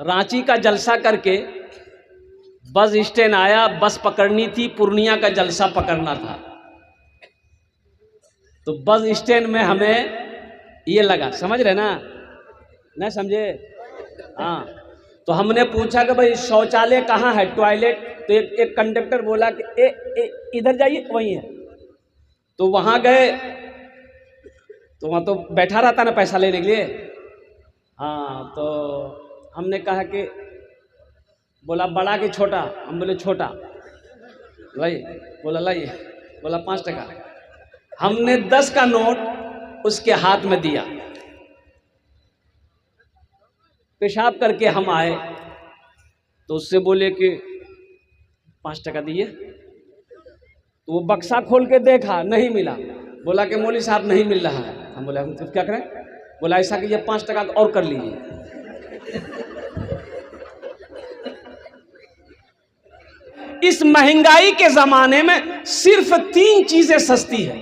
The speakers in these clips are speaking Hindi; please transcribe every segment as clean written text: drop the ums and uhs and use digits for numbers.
रांची का जलसा करके बस स्टैंड आया, बस पकड़नी थी, पूर्णिया का जलसा पकड़ना था। तो बस स्टैंड में हमें ये लगा, समझ रहे ना, नहीं समझे? हाँ, तो हमने पूछा कि भाई शौचालय कहाँ है, टॉयलेट? तो एक कंडक्टर बोला कि इधर जाइए, वहीं है। तो वहाँ गए, तो वहाँ तो बैठा रहता ना पैसा लेने के लिए। हाँ, तो हमने कहा कि, बोला बड़ा कि छोटा? हम बोले छोटा। भाई बोला लाइए, बोला 5 टका। हमने 10 का नोट उसके हाथ में दिया। पेशाब करके हम आए तो उससे बोले कि 5 टका दिए। तो वो बक्सा खोल के देखा, नहीं मिला। बोला कि मौली साहब नहीं मिल रहा है। हम बोले हम तो क्या करें? बोला ऐसा कि ये 5 टका और कर लीजिए। इस महंगाई के जमाने में सिर्फ 3 चीजें सस्ती है।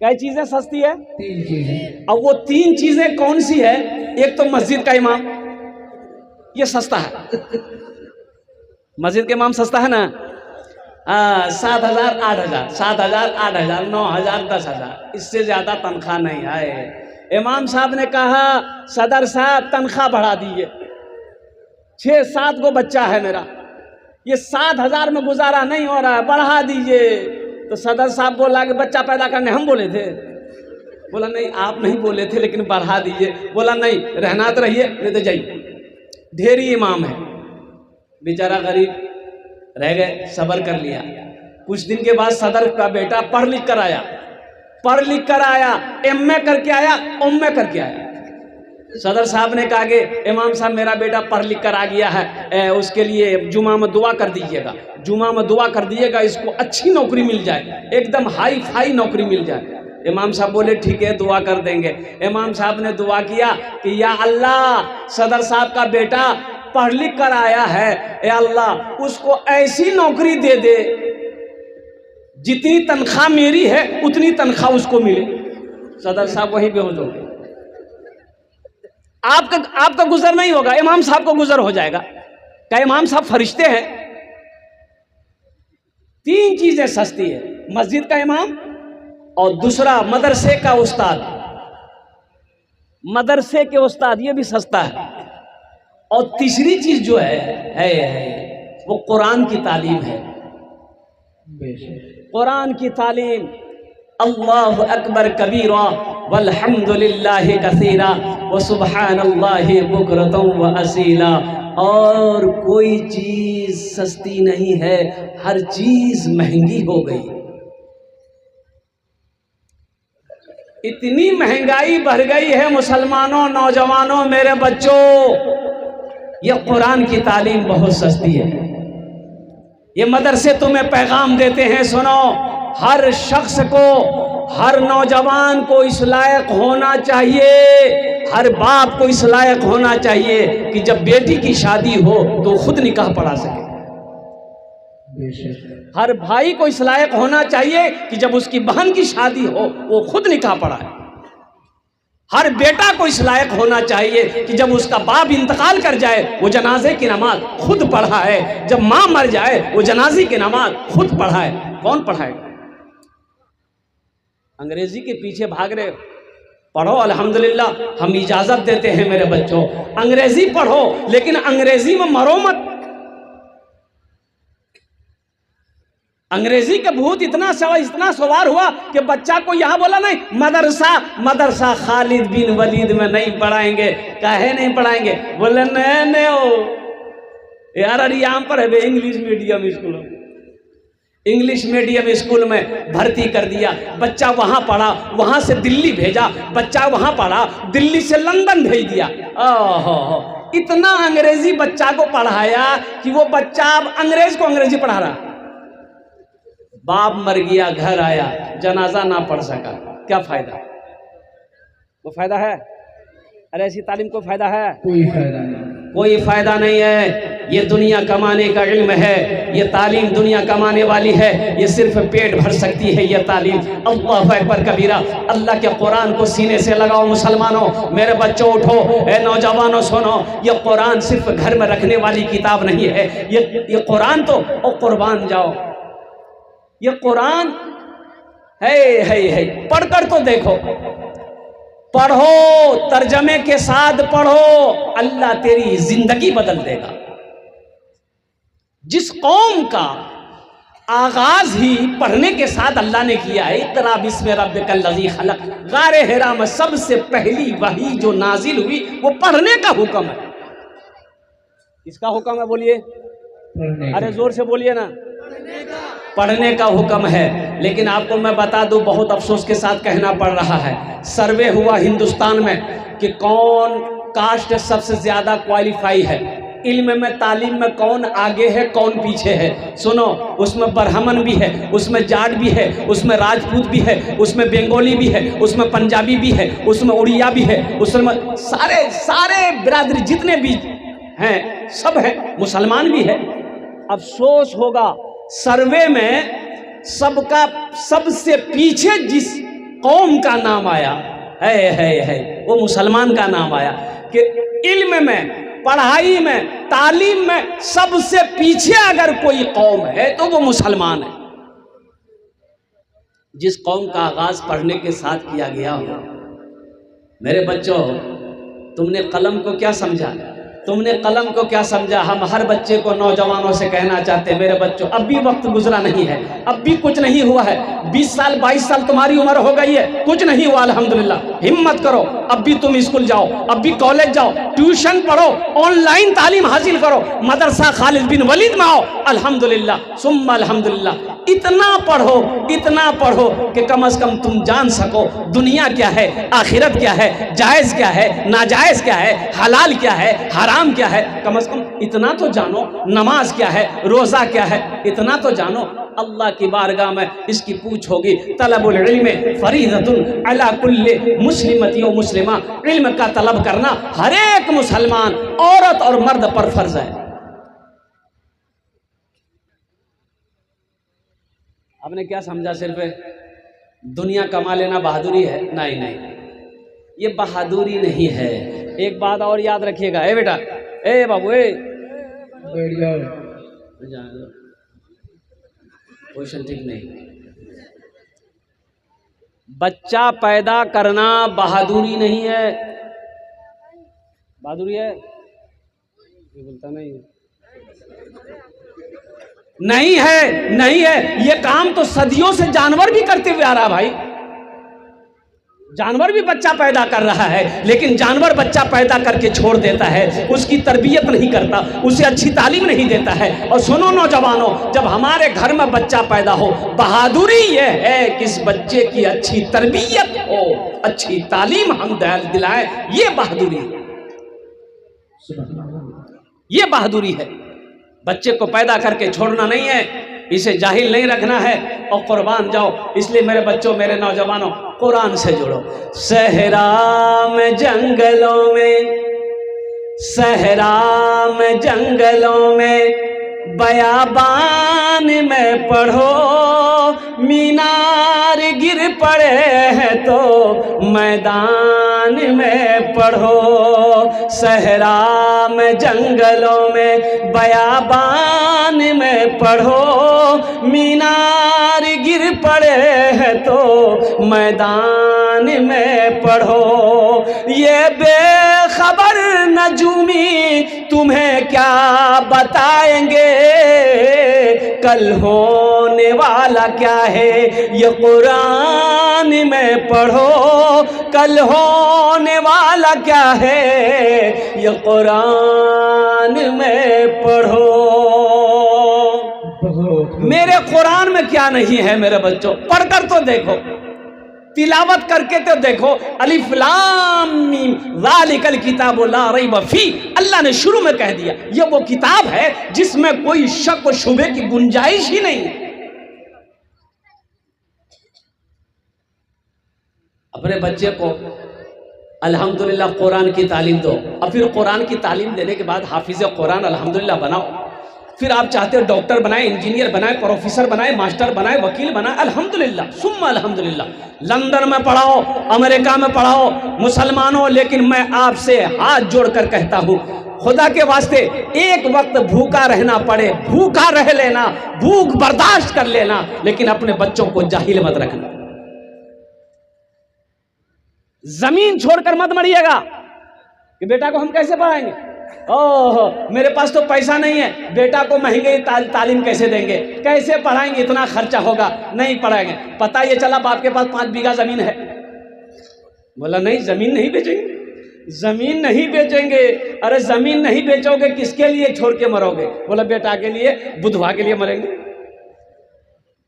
क्या चीजें सस्ती है? 3 चीजें। अब वो 3 चीजें कौन सी है? एक तो मस्जिद का इमाम, ये सस्ता है। मस्जिद के इमाम सस्ता है ना। 7,000 8,000, 7,000 8,000, 9,000 10,000, इससे ज्यादा तनख्वाह नहीं है। इमाम साहब ने कहा सदर साहब तनख्वाह बढ़ा दीजिए, 6-7 गो बच्चा है मेरा, ये 7,000 में गुजारा नहीं हो रहा है, बढ़ा दीजिए। तो सदर साहब बोला कि बच्चा पैदा करने हम बोले थे? बोला नहीं आप नहीं बोले थे, लेकिन बढ़ा दीजिए। बोला नहीं, रहना तो रहिए, नहीं तो जाइए। ढेरी इमाम है, बेचारा गरीब रह गए, सब्र कर लिया। कुछ दिन के बाद सदर का बेटा पढ़ लिख कर आया, MA करके आया, MA करके आया। सदर साहब ने कहा कि इमाम साहब मेरा बेटा पढ़ लिख कर आ गया है, उसके लिए जुमा में दुआ कर दीजिएगा, जुमा में दुआ कर दीजिएगा, इसको अच्छी नौकरी मिल जाए, एकदम हाई फाई नौकरी मिल जाए। इमाम साहब बोले ठीक है दुआ कर देंगे। इमाम साहब ने दुआ किया कि या अल्लाह सदर साहब का बेटा पढ़ लिख कर आया है, ए अल्लाह उसको ऐसी नौकरी दे दे जितनी तनख्वाह मेरी है उतनी तनख्वाह उसको मिले। सदर साहब वहीं बेहोश हो गए। आपका गुजर नहीं होगा, इमाम साहब को गुजर हो जाएगा। क्या इमाम साहब फरिश्ते हैं? 3 चीजें सस्ती है, मस्जिद का इमाम, और दूसरा मदरसे का उस्ताद, मदरसे के उस्ताद ये भी सस्ता है। और तीसरी चीज जो है वो कुरान की तालीम है। कुरान की तालीम, अल्लाहु अकबर कबीरा वल्हम्दुलिल्लाहि कसीरा व सुब्हानल्लाहि बुकरतम व असीला। और कोई चीज सस्ती नहीं है, हर चीज महंगी हो गई। इतनी महंगाई बढ़ गई है मुसलमानों, नौजवानों, मेरे बच्चों, ये कुरान की तालीम बहुत सस्ती है। ये मदरसे तुम्हें पैगाम देते हैं, सुनो, हर शख्स को, हर नौजवान को इस लायक होना चाहिए, हर बाप को इस लायक होना चाहिए कि जब बेटी की शादी हो तो खुद निकाह पढ़ा सके। हर भाई को इस लायक होना चाहिए कि जब उसकी बहन की शादी हो वो खुद निकाह पढ़ाए। हर बेटा को इस लायक होना चाहिए कि जब उसका बाप इंतकाल कर जाए वो जनाजे की नमाज खुद पढ़ाए, जब मां मर जाए वो जनाजे की नमाज खुद पढ़ाए। कौन पढ़ाएगा? अंग्रेजी के पीछे भाग रहे हो? पढ़ो, अल्हम्दुलिल्लाह हम इजाजत देते हैं मेरे बच्चों, अंग्रेजी पढ़ो, लेकिन अंग्रेजी में मरो मत। अंग्रेजी का भूत इतना सवार हुआ कि बच्चा को यहां बोला नहीं मदरसा खालिद बिन वलीद में नहीं पढ़ाएंगे। काहे नहीं पढ़ाएंगे? बोले नहीं हो यार, अरे यहाँ पर है English medium school, English medium school में भर्ती कर दिया, बच्चा वहां पढ़ा, वहां से दिल्ली भेजा, बच्चा वहां पढ़ा, दिल्ली से लंदन भेज दिया। ओहो, इतना अंग्रेजी बच्चा को पढ़ाया कि वो बच्चा अब अंग्रेज को अंग्रेजी पढ़ा रहा। बाप मर गया, घर आया, जनाजा ना पढ़ सका, क्या फायदा? वो फायदा है? अरे ऐसी तालीम को फायदा है? कोई फायदा नहीं। कोई फायदा नहीं है। ये दुनिया कमाने का इल्म है, ये तालीम दुनिया कमाने वाली है, ये सिर्फ पेट भर सकती है ये तालीम। अल्लाह अकबर कबीरा। अल्लाह के कुरान को सीने से लगाओ मुसलमानों, मेरे बच्चों उठो, ए नौजवानों सुनो, ये कुरान सिर्फ घर में रखने वाली किताब नहीं है। ये कुरान तो ओ कुर्बान जाओ, ये कुरान है पढ़कर तो देखो, पढ़ो, तर्जमे के साथ पढ़ो, अल्लाह तेरी जिंदगी बदल देगा। जिस कौम का आगाज ही पढ़ने के साथ अल्लाह ने किया है, इक़रा बिस्मि रब्बिकल लज़ी खलक़, गारे हिरा में सबसे पहली वही जो नाजिल हुई वो पढ़ने का हुक्म है। किसका हुक्म है बोलिए? अरे जोर से बोलिए ना। पढ़ने का हुक्म है। लेकिन आपको मैं बता दूं, बहुत अफसोस के साथ कहना पड़ रहा है, सर्वे हुआ हिंदुस्तान में कि कौन कास्ट सबसे ज्यादा क्वालिफाई है इल्म में, तालीम में, कौन आगे है कौन पीछे है। सुनो, उसमें ब्राह्मण भी है, उसमें जाट भी है, उसमें राजपूत भी है, उसमें बंगाली भी है, उसमें पंजाबी भी है, उसमें उड़िया भी है, उसमें सारे बिरादरी जितने भी हैं सब है, मुसलमान भी है। अफसोस होगा सर्वे में सबका सबसे पीछे जिस कौम का नाम आया है वो मुसलमान का नाम आया कि इल्म में, पढ़ाई में, तालीम में सबसे पीछे अगर कोई कौम है तो वो मुसलमान है। जिस कौम का आगाज पढ़ने के साथ किया गया हो। मेरे बच्चों, तुमने कलम को क्या समझा? तुमने कलम को क्या समझा? हम हर बच्चे को, नौजवानों से कहना चाहते हैं, मेरे बच्चों अब भी वक्त गुजरा नहीं है, अब भी कुछ नहीं हुआ है। 20 साल 22 साल तुम्हारी उम्र हो गई है, कुछ नहीं हुआ अल्हम्दुलिल्लाह। हिम्मत करो, अब भी तुम स्कूल जाओ, अब भी कॉलेज जाओ, ट्यूशन पढ़ो, ऑनलाइन तालीम हासिल करो, मदरसा खालिद बिन वलीद में आओ, अल्हम्दुलिल्लाह सुम्मा अल्हम्दुलिल्लाह। इतना पढ़ो कि कम से कम तुम जान सको दुनिया क्या है, आखिरत क्या है, जायज़ क्या है, नाजायज़ क्या है, हलाल क्या है, हराम क्या है। कम से कम इतना तो जानो, नमाज क्या है, रोज़ा क्या है, इतना तो जानो। अल्लाह की बारगाह में इसकी पूछ होगी। तलबुल इल्म फरीज़तुन अला कुल्ली मुस्लिमती व मुस्लिमा। इल्म का तलब करना हर एक मुसलमान औरत और मर्द पर फर्ज है। आपने क्या समझा? सिर्फ दुनिया कमा लेना बहादुरी है? नहीं, ये बहादुरी नहीं है। एक बात और याद रखिएगा, ए बेटा, ए बाबू, क्वेश्चन ठीक नहीं। बच्चा पैदा करना बहादुरी नहीं है। बहादुरी है? ये बोलता नहीं है। ये काम तो सदियों से जानवर भी करते हुए आ रहा भाई। जानवर भी बच्चा पैदा कर रहा है, लेकिन जानवर बच्चा पैदा करके छोड़ देता है, उसकी तरबियत नहीं करता, उसे अच्छी तालीम नहीं देता है। और सुनो नौजवानों, जब हमारे घर में बच्चा पैदा हो, बहादुरी ये है कि इस बच्चे की अच्छी तरबियत हो, अच्छी तालीम हम दिलाएं, ये बहादुरी है। ये बहादुरी है। बच्चे को पैदा करके छोड़ना नहीं है, इसे जाहिल नहीं रखना है और कुर्बान जाओ। इसलिए मेरे बच्चों, मेरे नौजवानों, कुरान से जुड़ो। सहरा में जंगलों में, सहरा में जंगलों में, बयाबान में पढ़ो, मीनार गिर पड़े हैं तो मैदान में पढ़ो। सहरा में जंगलों में, बयाबान में पढ़ो, मीनार गिर पड़े हैं तो मैदान में पढ़ो। ये बेखबर नजूमी तुम्हें क्या बताएंगे, कल होने वाला क्या है, ये कुरान में पढ़ो। कल होने वाला क्या है, ये कुरान में पढ़ो। मेरे कुरान में क्या नहीं है मेरे बच्चों? पढ़कर तो देखो, तिलावत करके तो देखो। अलिफ लाम मीम ज़ालिकल किताबु ला रैब फी, अल्लाह ने शुरू में कह दिया, ये वो किताब है जिसमें कोई शक व शुबे की गुंजाइश ही नहीं है। अपने बच्चे को अल्हम्दुलिल्लाह कुरान की तालीम दो, और फिर कुरान की तालीम देने के बाद हाफिज़ कुरान अल्हम्दुलिल्लाह बनाओ। फिर आप चाहते हो डॉक्टर बनाए, इंजीनियर बनाए, प्रोफेसर बनाए, मास्टर बनाए, वकील बनाए, अल्हम्दुलिल्लाह सुम्मा अल्हम्दुलिल्लाह। लंदन में पढ़ाओ, अमेरिका में पढ़ाओ, मुसलमानों, लेकिन मैं आपसे हाथ जोड़कर कहता हूँ, खुदा के वास्ते एक वक्त भूखा रहना पड़े, भूखा रह लेना, भूख बर्दाश्त कर लेना, लेकिन अपने बच्चों को जाहिल मत रखना। जमीन छोड़कर मत मरिएगा कि बेटा को हम कैसे पढ़ाएंगे, ओह मेरे पास तो पैसा नहीं है, बेटा को महंगे तालीम कैसे देंगे, कैसे पढ़ाएंगे, इतना खर्चा होगा, नहीं पढ़ाएंगे। पता ये चला बाप के पास 5 बीघा जमीन है, बोला नहीं जमीन नहीं बेचेंगे, जमीन नहीं बेचेंगे। अरे जमीन नहीं बेचोगे किसके लिए छोड़ के मरोगे, बोला बेटा के लिए, बुधवा के लिए मरेंगे,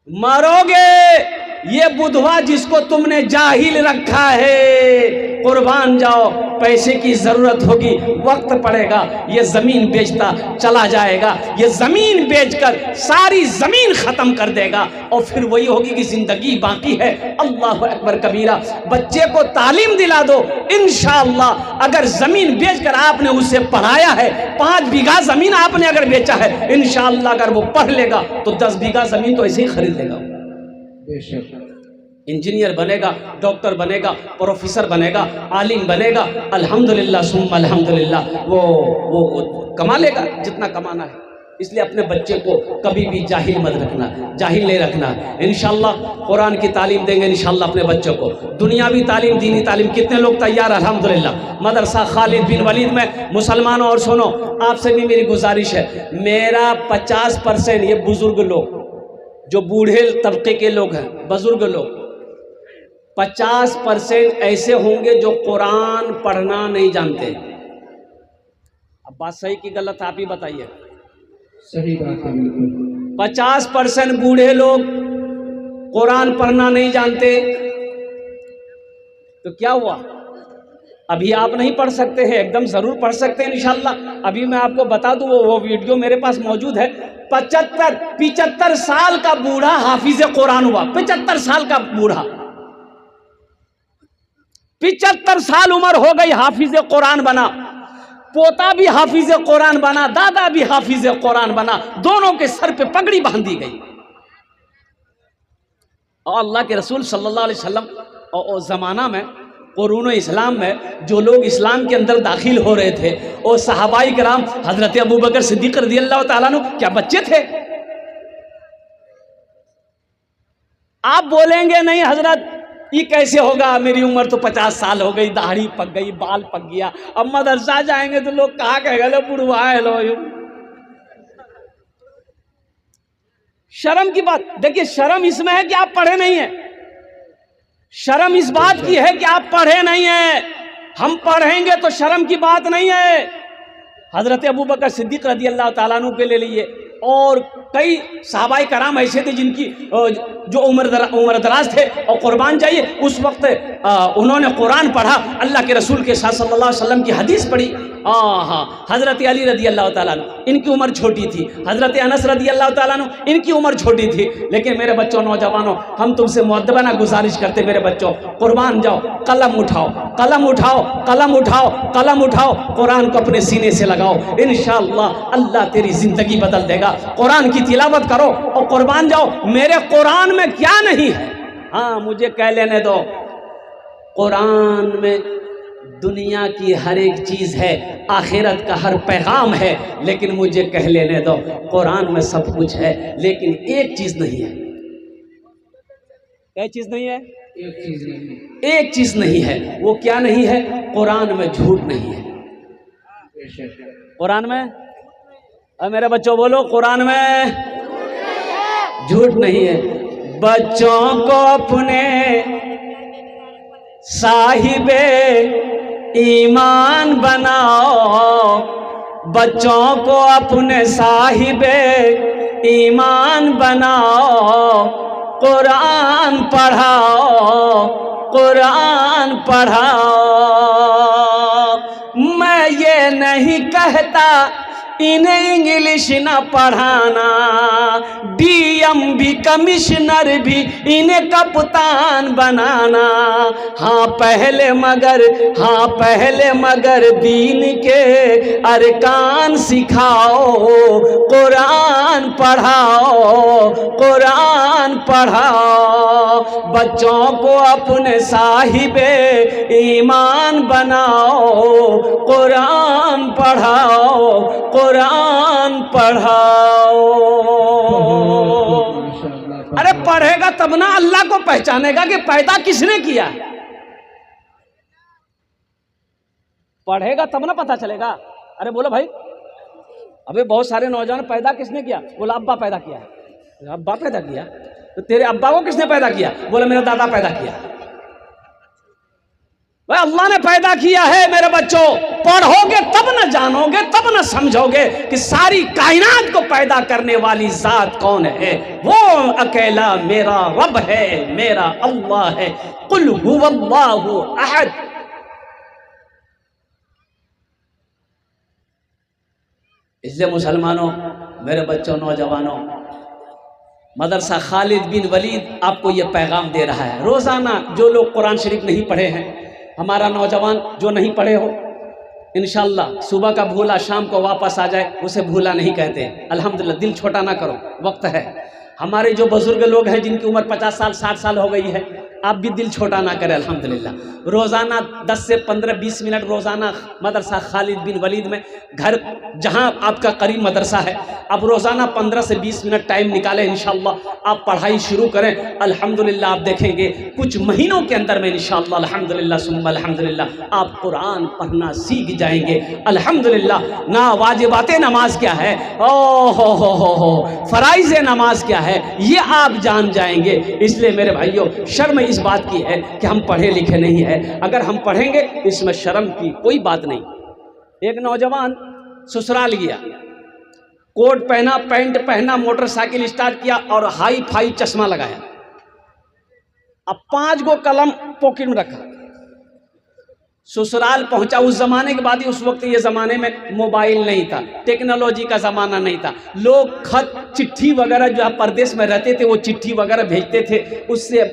मरोगे। ये बुधवा जिसको तुमने जाहिल रखा है, कुर्बान जाओ, पैसे की जरूरत होगी, वक्त पड़ेगा, ये जमीन बेचता चला जाएगा, ये जमीन बेचकर सारी जमीन खत्म कर देगा, और फिर वही होगी कि जिंदगी बाकी है। अल्लाह अकबर कबीरा। बच्चे को तालीम दिला दो, इंशाअल्लाह अगर जमीन बेचकर आपने उसे पढ़ाया है, 5 बीघा जमीन आपने अगर बेचा है, इंशाअल्लाह अगर वो पढ़ लेगा तो 10 बीघा जमीन तो ऐसे ही खरीद लेगा, इंजीनियर बनेगा, डॉक्टर बनेगा, प्रोफेसर बनेगा, आलिम बनेगा, अल्हम्दुलिल्लाह सुम्मा अल्हम्दुलिल्लाह, वो कमा लेगा जितना कमाना है। इसलिए अपने बच्चे को कभी भी जाहिल मत रखना, जाहिल नहीं रखना। इंशाअल्लाह कुरान की तालीम देंगे इंशाअल्लाह अपने बच्चों को, दुनियावी तालीम, दीनी तालीम। कितने लोग तैयार, अल्हम्दुलिल्लाह। मदरसा खालिद बिन वलीद में मुसलमानों, और सुनो आपसे भी मेरी गुजारिश है, मेरा 50% ये बुजुर्ग लोग, जो बूढ़े तबके के लोग हैं, बुजुर्ग लोग, 50% ऐसे होंगे जो कुरान पढ़ना नहीं जानते। अब बात सही की गलत आप ही बताइए। सही बात है, बिल्कुल। 50% बूढ़े लोग कुरान पढ़ना नहीं जानते, तो क्या हुआ? अभी आप नहीं पढ़ सकते हैं, एकदम जरूर पढ़ सकते हैं इंशाअल्लाह। अभी मैं आपको बता दूं, वो वीडियो मेरे पास मौजूद है। 75 साल का बूढ़ा हाफिज कुरान हुआ, 75 साल का बूढ़ा, 75 साल उम्र हो गई, हाफिज कुरान बना, पोता भी हाफिज कुरान बना, दादा भी हाफिज कुरान बना, दोनों के सर पे पगड़ी बांधी गई। और अल्लाह के रसूल सल्लल्लाहु अलैहि वसल्लम और जमाना में, कुरून इस्लाम में जो लोग इस्लाम के अंदर दाखिल हो रहे थे, और सहाबाई कराम, हजरत अबू बकर सिद्दीक रज़ियल्लाहु ताला अन्हु क्या बच्चे थे? आप बोलेंगे नहीं हजरत ये कैसे होगा, मेरी उम्र तो 50 साल हो गई, दाढ़ी पक गई, बाल पक गया, अब मदरसा जाएंगे तो लोग कहा कहेगा लो बुढ़वा है लो। शर्म की बात, देखिए शर्म इसमें है कि आप पढ़े नहीं है, शर्म इस बात की है कि आप पढ़े नहीं है। हम पढ़ेंगे तो शर्म की बात नहीं है। हजरत अबू बकर सिद्दीक रज़ियल्लाहु ताला अन्हु के ले लिए, और कई सहाबाए कराम ऐसे थे जिनकी जो उम्र दराज थे और कुर्बान जाइए, उस वक्त उन्होंने कुरान पढ़ा, अल्लाह के रसूल के साथ सल्लल्लाहु अलैहि वसल्लम की हदीस पढ़ी। हाँ, हज़रत अली रज़ियल्लाहु ताला अन्हु, इनकी उम्र छोटी थी, हज़रत अनस रज़ियल्लाहु ताला अन्हु, इनकी उम्र छोटी थी। लेकिन मेरे बच्चों, नौजवानों, हम तुमसे मुअद्दबाना गुजारिश करते, मेरे बच्चों कुर्बान जाओ, कलम उठाओ, कलम उठाओ, कलम उठाओ, कलम उठाओ, कुरान को अपने सीने से लगाओ, इंशाअल्लाह अल्लाह तेरी जिंदगी बदल देगा। कुरान की तिलावत करो और कुर्बान जाओ। मेरे कुरान में क्या नहीं है, हाँ मुझे कह लेने दो, कुरान में दुनिया की हर एक चीज है, आखिरत का हर पैगाम है, लेकिन मुझे कह लेने दो, कुरान में सब कुछ है, लेकिन एक चीज नहीं है। क्या चीज नहीं है? एक चीज नहीं, एक चीज नहीं है। वो क्या नहीं है? कुरान में झूठ नहीं है। कुरान में, और मेरे बच्चों बोलो, कुरान में झूठ नहीं है। बच्चों को अपने साहिबे ईमान बनाओ, बच्चों को अपने साहिबे ईमान बनाओ, कुरान पढ़ाओ, कुरान पढ़ाओ। मैं ये नहीं कहता इन्हें इंग्लिश न पढ़ाना, डीएम भी कमिश्नर भी इन्हें कप्तान बनाना। हाँ पहले मगर दीन के अरकान सिखाओ, कुरान पढ़ाओ, बच्चों को अपने साहिबे ईमान बनाओ, कुरान पढ़ाओ। माशाअल्लाह। अरे पढ़ेगा तब ना अल्लाह को पहचानेगा कि पैदा किसने किया। पढ़ेगा तब ना पता चलेगा। अरे बोलो भाई, अबे बहुत सारे नौजवान पैदा किसने किया? बोला अब्बा पैदा किया है। अब्बा पैदा किया? तो तेरे अब्बा को किसने पैदा किया? बोला मेरा दादा पैदा किया। भाई अल्लाह ने पैदा किया है मेरे बच्चों। पढ़ोगे तब न जानोगे, तब न समझोगे कि सारी कायनात को पैदा करने वाली जात कौन है। वो अकेला मेरा रब है, मेरा अल्लाह है। कुल हुवल्लाहु अहद। इसलिए मुसलमानों, मेरे बच्चों, नौजवानों, मदरसा खालिद बिन वलीद आपको यह पैगाम दे रहा है। रोज़ाना जो लोग कुरान शरीफ नहीं पढ़े हैं, हमारा नौजवान जो नहीं पढ़े हो, इंशाअल्लाह सुबह का भूला शाम को वापस आ जाए, उसे भूला नहीं कहते। अल्हम्दुलिल्लाह, दिल छोटा ना करो, वक्त है। हमारे जो बुजुर्ग लोग हैं जिनकी उम्र 50 साल 60 साल हो गई है, आप भी दिल छोटा ना करें। अल्हम्दुलिल्लाह, रोज़ाना 10 से 15-20 मिनट रोज़ाना मदरसा खालिद बिन वलीद में, घर जहां आपका करीब मदरसा है, आप रोज़ाना 15 से 20 मिनट टाइम निकालें। इंशाअल्लाह आप पढ़ाई शुरू करें। अल्हम्दुलिल्लाह आप देखेंगे कुछ महीनों के अंदर में इंशाअल्लाह अल्हम्दुलिल्लाह सुम्मा अल्हम्दुलिल्लाह आप कुरान पढ़ना सीख जाएंगे। अल्हम्दुलिल्लाह। ना वाजिबात नमाज क्या है, हो फराइज़ नमाज क्या है, ये आप जान जाएंगे। इसलिए मेरे भाइयों, शर्म इस बात की है कि हम पढ़े लिखे नहीं है। अगर हम पढ़ेंगे इसमें शर्म की कोई बात नहीं। एक नौजवान ससुराल गया, कोट पहना, पैंट पहना, मोटरसाइकिल स्टार्ट किया और हाई फाई चश्मा लगाया। अब 5 गो कलम पॉकेट में रखा, ससुराल पहुंचा। उस जमाने के बाद ही, उस वक्त ये जमाने में मोबाइल नहीं था, टेक्नोलॉजी का जमाना नहीं था। लोग खत चिट्ठी वगैरह जो है परदेश में रहते थे, वो चिट्ठी वगैरह भेजते थे, उससे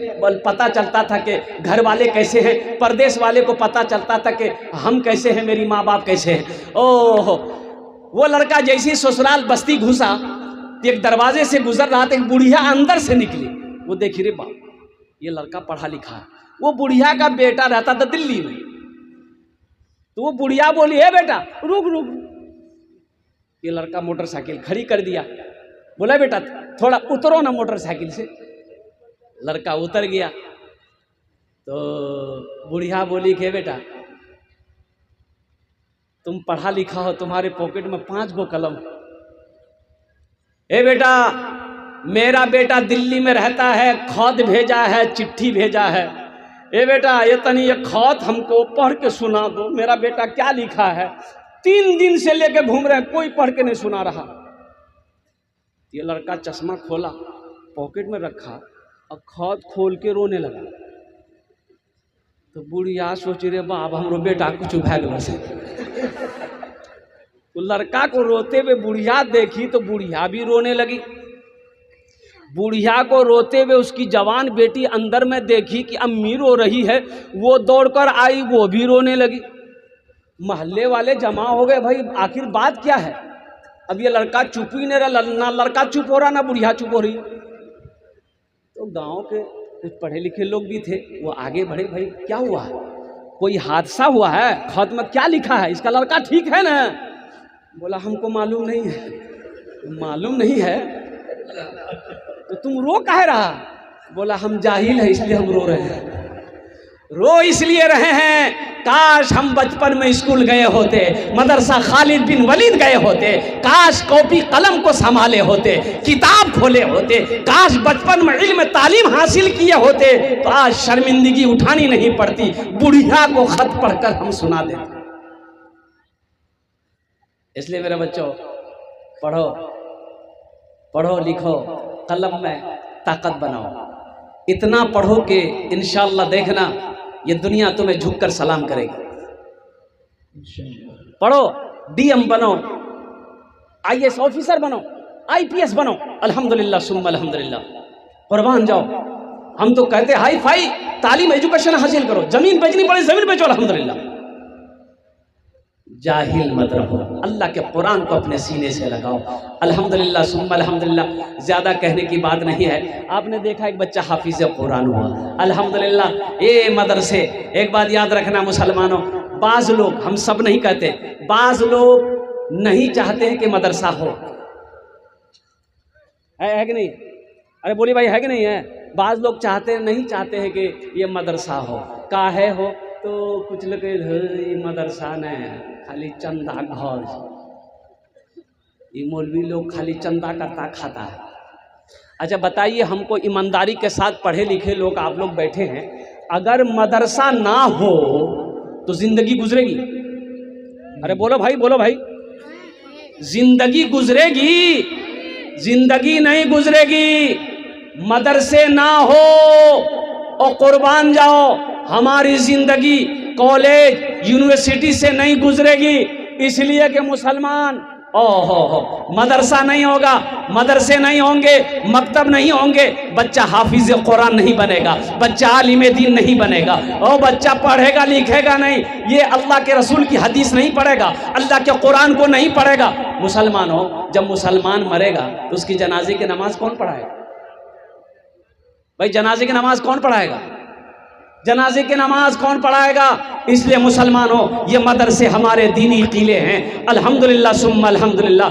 पता चलता था कि घर वाले कैसे हैं। परदेश वाले को पता चलता था कि हम कैसे हैं, मेरी माँ बाप कैसे हैं। ओह, वो लड़का जैसे ही ससुराल बस्ती घुसा, एक दरवाजे से गुजर रहा था, एक बुढ़िया अंदर से निकली। वो देखी, रे बाप, ये लड़का पढ़ा लिखा है। वो बुढ़िया का बेटा रहता था दिल्ली में। तो वो बुढ़िया बोली, है बेटा रुक। ये लड़का मोटरसाइकिल खड़ी कर दिया। बोला बेटा थोड़ा उतरो ना मोटरसाइकिल से। लड़का उतर गया। तो बुढ़िया बोली कि बेटा तुम पढ़ा लिखा हो, तुम्हारे पॉकेट में 5 गो कलम। ए बेटा, मेरा बेटा दिल्ली में रहता है, खत भेजा है, चिट्ठी भेजा है। ए बेटा, ये तनी ये खत हमको पढ़ के सुना दो, मेरा बेटा क्या लिखा है। 3 दिन से लेके घूम रहे हैं, कोई पढ़ के नहीं सुना रहा। ये लड़का चश्मा खोला, पॉकेट में रखा और खत खोल के रोने लगा। तो बुढ़िया सोच रे बाप, हमरो बेटा कुछ भाग बसे। तो लड़का को रोते हुए बुढ़िया देखी तो बुढ़िया भी रोने लगी। बुढ़िया को रोते हुए उसकी जवान बेटी अंदर में देखी कि अम्मी रो रही है, वो दौड़कर आई, वो भी रोने लगी। मोहल्ले वाले जमा हो गए, भाई आखिर बात क्या है। अब ये लड़का चुप ही नहीं रहा, ना लड़का चुप हो रहा ना बुढ़िया चुप हो रही। तो गांव के कुछ पढ़े लिखे लोग भी थे, वो आगे बढ़े, भाई क्या हुआ है, कोई हादसा हुआ है, खत में क्या लिखा है, इसका लड़का ठीक है ना। बोला हमको मालूम नहीं है। मालूम नहीं है तो तुम रो काहे रहा। बोला हम जाहिल है इसलिए हम रो रहे हैं। रो इसलिए रहे हैं, काश हम बचपन में स्कूल गए होते, मदरसा खालिद बिन वलीद गए होते, काश कॉपी कलम को संभाले होते, किताब खोले होते, काश बचपन में इल्म तालीम हासिल किए होते, तो आज शर्मिंदगी उठानी नहीं पड़ती, बुढ़िया को खत पढ़कर हम सुना देते। इसलिए मेरे बच्चों, पढ़ो पढ़ो लिखो, कलम में ताकत बनाओ। इतना पढ़ो कि इंशाअल्लाह देखना ये दुनिया तुम्हें झुककर सलाम करेगी। पढ़ो, डीएम बनो, IAS ऑफिसर बनो, IPS बनो, अल्हम्दुलिल्लाह सुम्मा अल्हम्दुलिल्लाह, कुर्बान जाओ। हम तो कहते हाई फाई तालीम एजुकेशन हासिल करो, जमीन बेचनी पड़े जमीन बेचो, अल्हम्दुलिल्लाह। जाहिल मत रहो, अल्लाह के कुरान को अपने सीने से लगाओ, अल्हम्दुलिल्लाह सुम्मा अल्हम्दुलिल्लाह। ज़्यादा कहने की बात नहीं है। आपने देखा एक बच्चा हाफिज़ कुरान हुआ, अल्हम्दुलिल्लाह। ये मदरसे, एक बात याद रखना मुसलमानों, बाज़ लोग, हम सब नहीं कहते, बाज़ लोग नहीं चाहते हैं कि मदरसा हो, है कि नहीं? अरे बोली भाई, है कि नहीं है? बाज़ लोग चाहते नहीं चाहते हैं कि ये मदरसा हो, काहे हो तो कुछ लोग ये मदरसा ने खाली चंदा घर, ये मौलवी लोग खाली चंदा करता खाता है। अच्छा बताइए, हमको ईमानदारी के साथ पढ़े लिखे लोग आप लोग बैठे हैं, अगर मदरसा ना हो तो जिंदगी गुजरेगी? अरे बोलो भाई, बोलो भाई, जिंदगी गुजरेगी? जिंदगी नहीं गुजरेगी। मदरसे ना हो और कुर्बान जाओ, हमारी जिंदगी कॉलेज यूनिवर्सिटी से नहीं गुजरेगी। इसलिए कि मुसलमान, ओहो, मदरसा नहीं होगा, मदरसे नहीं होंगे, मकतब नहीं होंगे, बच्चा हाफिज कुरान नहीं बनेगा, बच्चा आलिम दीन नहीं बनेगा, और बच्चा पढ़ेगा लिखेगा नहीं, ये अल्लाह के रसूल की हदीस नहीं पढ़ेगा, अल्लाह के कुरान को नहीं पढ़ेगा। मुसलमानों, जब मुसलमान मरेगा तो उसकी जनाजे की नमाज कौन पढ़ाएगा? भाई जनाजे की नमाज कौन पढ़ाएगा? जनाजे की नमाज कौन पढ़ाएगा? इसलिए मुसलमानों, ये मदरसे हमारे दीनी किले हैं, अल्हम्दुलिल्लाह सुम्मा अल्हम्दुलिल्लाह।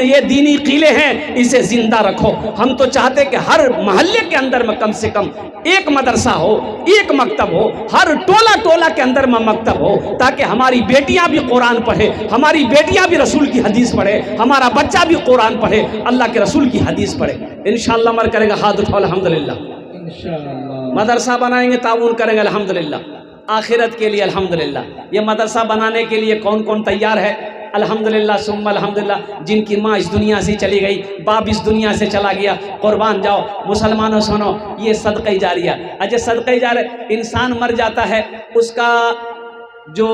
ये दीनी किले हैं, इसे जिंदा रखो। हम तो चाहते कि हर मोहल्ले के अंदर में कम से कम एक मदरसा हो, एक मकतब हो, हर टोला टोला के अंदर में मकतब हो, ताकि हमारी बेटियां भी कुरान पढ़े, हमारी बेटियां भी रसूल की हदीस पढ़े, हमारा बच्चा भी कुरान पढ़े, अल्लाह के रसूल की हदीस पढ़े। इंशाअल्लाह मर करेगा, हाथ उठाओ अल्हम्दुलिल्लाह। मदरसा बनाएंगे, ताउन करेंगे अल्हम्दुलिल्लाह, आखिरत के लिए अल्हम्दुलिल्लाह। ये मदरसा बनाने के लिए कौन कौन तैयार है? अल्हम्दुलिल्लाह सुम्मा अल्हम्दुलिल्लाह। जिनकी माँ इस दुनिया से चली गई, बाप इस दुनिया से चला गया, कुर्बान जाओ। मुसलमानों सुनो, ये सदक़े जारिया। अच्छा सदक़े जारिया, इंसान मर जाता है, उसका जो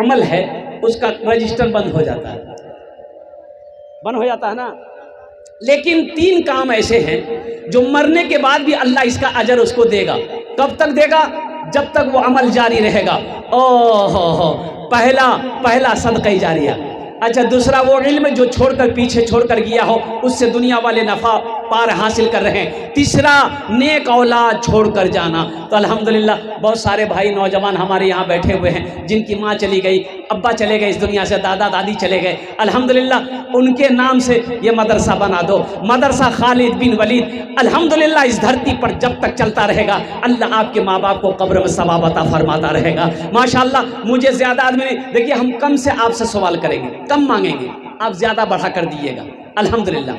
अमल है उसका रजिस्टर बंद हो जाता है, बंद हो जाता है ना। लेकिन 3 काम ऐसे हैं जो मरने के बाद भी अल्लाह इसका अजर उसको देगा। कब तक देगा? जब तक वो अमल जारी रहेगा। ओहो, पहला सदक़े जारिया। अच्छा दूसरा वो इल्म जो छोड़कर पीछे छोड़कर गया हो, उससे दुनिया वाले नफ़ा पार हासिल कर रहे हैं। तीसरा नेक औलाद छोड़कर जाना। तो अल्हम्दुलिल्लाह बहुत सारे भाई नौजवान हमारे यहाँ बैठे हुए हैं, जिनकी माँ चली गई, अब्बा चले गए इस दुनिया से, दादा दादी चले गए, अल्हम्दुलिल्लाह उनके नाम से ये मदरसा बना दो, मदरसा खालिद बिन वलीद। अल्हम्दुलिल्लाह इस धरती पर जब तक चलता रहेगा, अल्लाह आपके माँ बाप को कब्र में सवाब अता फरमाता रहेगा। माशाअल्लाह। मुझे ज़्यादा आदमी नहीं, देखिए हम कम से आपसे सवाल करेंगे, कम मांगेंगे, आप ज़्यादा बढ़ा कर दीजिएगा। अल्हम्दुलिल्लाह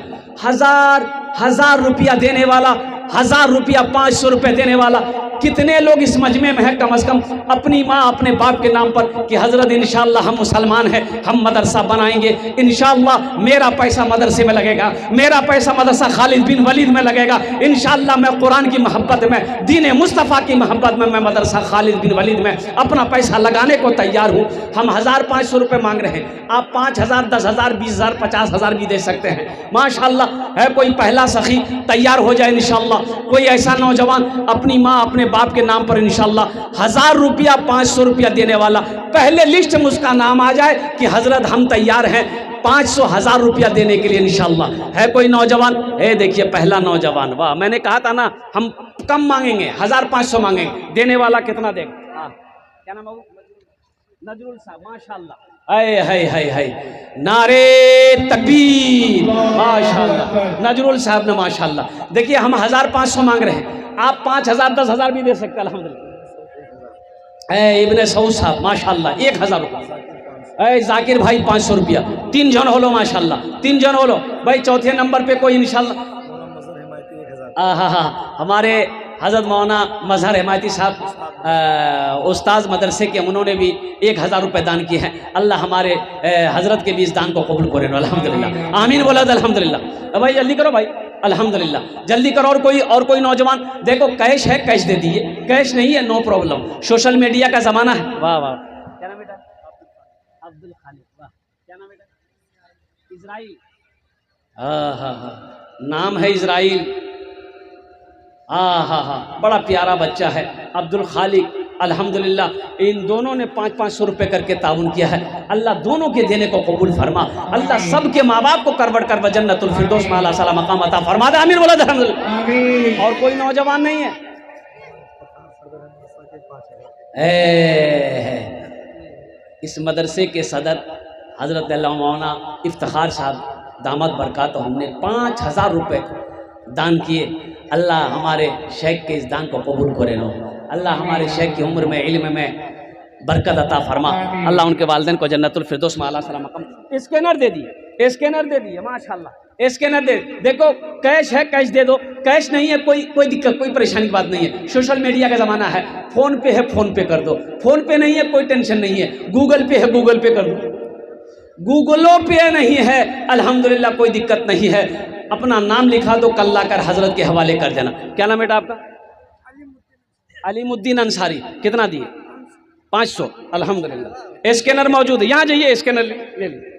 1000 रुपया देने वाला, 1000 रुपया 500 रुपये देने वाला, कितने लोग इस मजमे में है कम से कम अपनी माँ अपने बाप के नाम पर कि हज़रत इंशाअल्लाह हम मुसलमान हैं, हम मदरसा बनाएंगे, इंशाअल्लाह मेरा पैसा मदरसे में लगेगा, मेरा पैसा मदरसा खालिद बिन वलीद में लगेगा, इंशाअल्लाह मैं कुरान की मोहब्बत में, दीन मुस्तफ़ा की मोहब्बत में मैं मदरसा खालिद बिन वलीद में अपना पैसा लगाने को तैयार हूँ। हम 1000-500 रुपये मांग रहे हैं, आप 5000, 10,000, 20,000, 50,000 भी दे सकते हैं। माशाअल्लाह है, कोई पहला सखी तैयार हो जाए इंशाअल्लाह, कोई ऐसा नौजवान अपनी माँ अपने बाप के नाम पर इंशाअल्लाह 1000 रुपया 500 रुपया देने वाला, पहले लिस्ट में उसका नाम आ जाए कि हजरत हम तैयार हैं 500 1000 रुपया देने के लिए इंशाअल्लाह। है कोई नौजवान? देखिए पहला नौजवान, वाह, मैंने कहा था ना हम कम मांगेंगे, 1500 मांगेंगे, देने वाला कितना देगा? हाँ क्या नाम है? नजरुल साहब, माशाअल्लाह। हाय नारे तकबीर, माशाअल्लाह। नजरुल साहब ने माशाअल्लाह। देखिए हम 1500 मांग रहे हैं, आप 5000, 10,000 भी दे सकते हैं अल्हम्दुलिल्लाह। इब्ने सऊद साहब माशाअल्लाह 1000 रुपया। जाकिर भाई 500 रुपया। 3 जन होलो माशाअल्लाह, 3 जन होलो भाई। चौथे नंबर पे कोई इंशाअल्लाह, हमारे हज़रत मौलाना मज़हर हिमायती साहब उस्ताद मदरसे के, उन्होंने भी 1000 रुपये दान किए हैं। अल्लाह हमारे हज़रत के भी इस दान को कबूल करे अल्हम्दुलिल्लाह, आमीन बोला अल्हम्दुलिल्लाह। भाई जल्दी करो भाई, अल्हम्दुलिल्लाह जल्दी करो। और कोई नौजवान, देखो कैश है, कैश दे दीजिए, कैश नहीं है नो प्रॉब्लम, सोशल मीडिया का ज़माना है। वाह वाह, क्या नाम बेटा? अब्दुल खालिक, वाह क्या नाम बेटा? इजराइल, हाँ, नाम है इजराइल। हाँ, बड़ा प्यारा बच्चा है, अब्दुल खालिक। अल्हम्दुलिल्लाह इन दोनों ने 500-500 रुपए करके ताउन किया है। अल्लाह दोनों के देने को कबूल फरमा। अल्लाह सबके माँ बाप को करवट कर जन्नतुल फिरदौस में आला साला मकाम अता फरमा दे। आमीन बोला अल्हम्दुलिल्लाह। और कोई नौजवान नहीं है? इस मदरसे के सदर हजरत मौलाना इफ्तिखार साहब दामद बरकात हमने 5000 रुपए दान किए। अल्लाह हमारे शेख के इस दान को कबूल करे नो। अल्लाह हमारे शेख की उम्र में, इल्म में बरकत अता फरमा। अल्लाह उनके वालिदैन को जन्नतुल फिरदौस में आला सला मकाम। स्कैनर दे दिए, स्कैनर दे दिए, माशाल्लाह स्कैनर दे। देखो कैश है, कैश दे दो, कैश नहीं है कोई दिक्कत, कोई परेशानी की बात नहीं है। सोशल मीडिया का ज़माना है, फ़ोन पे है, फ़ोन पे कर दो। फ़ोन पे नहीं है कोई टेंशन नहीं है, गूगल पे है, गूगल पे कर दो। गूगलों पे नहीं है अल्हम्दुलिल्लाह कोई दिक्कत नहीं है। अपना नाम लिखा दो, कल्ला कर हजरत के हवाले कर देना। क्या नाम बेटा आपका? अलीमुद्दीन अंसारी। कितना दिए? 500। अल्हम्दुलिल्लाह स्कैनर मौजूद है, यहाँ जाइए स्कैनर ले लीजिए।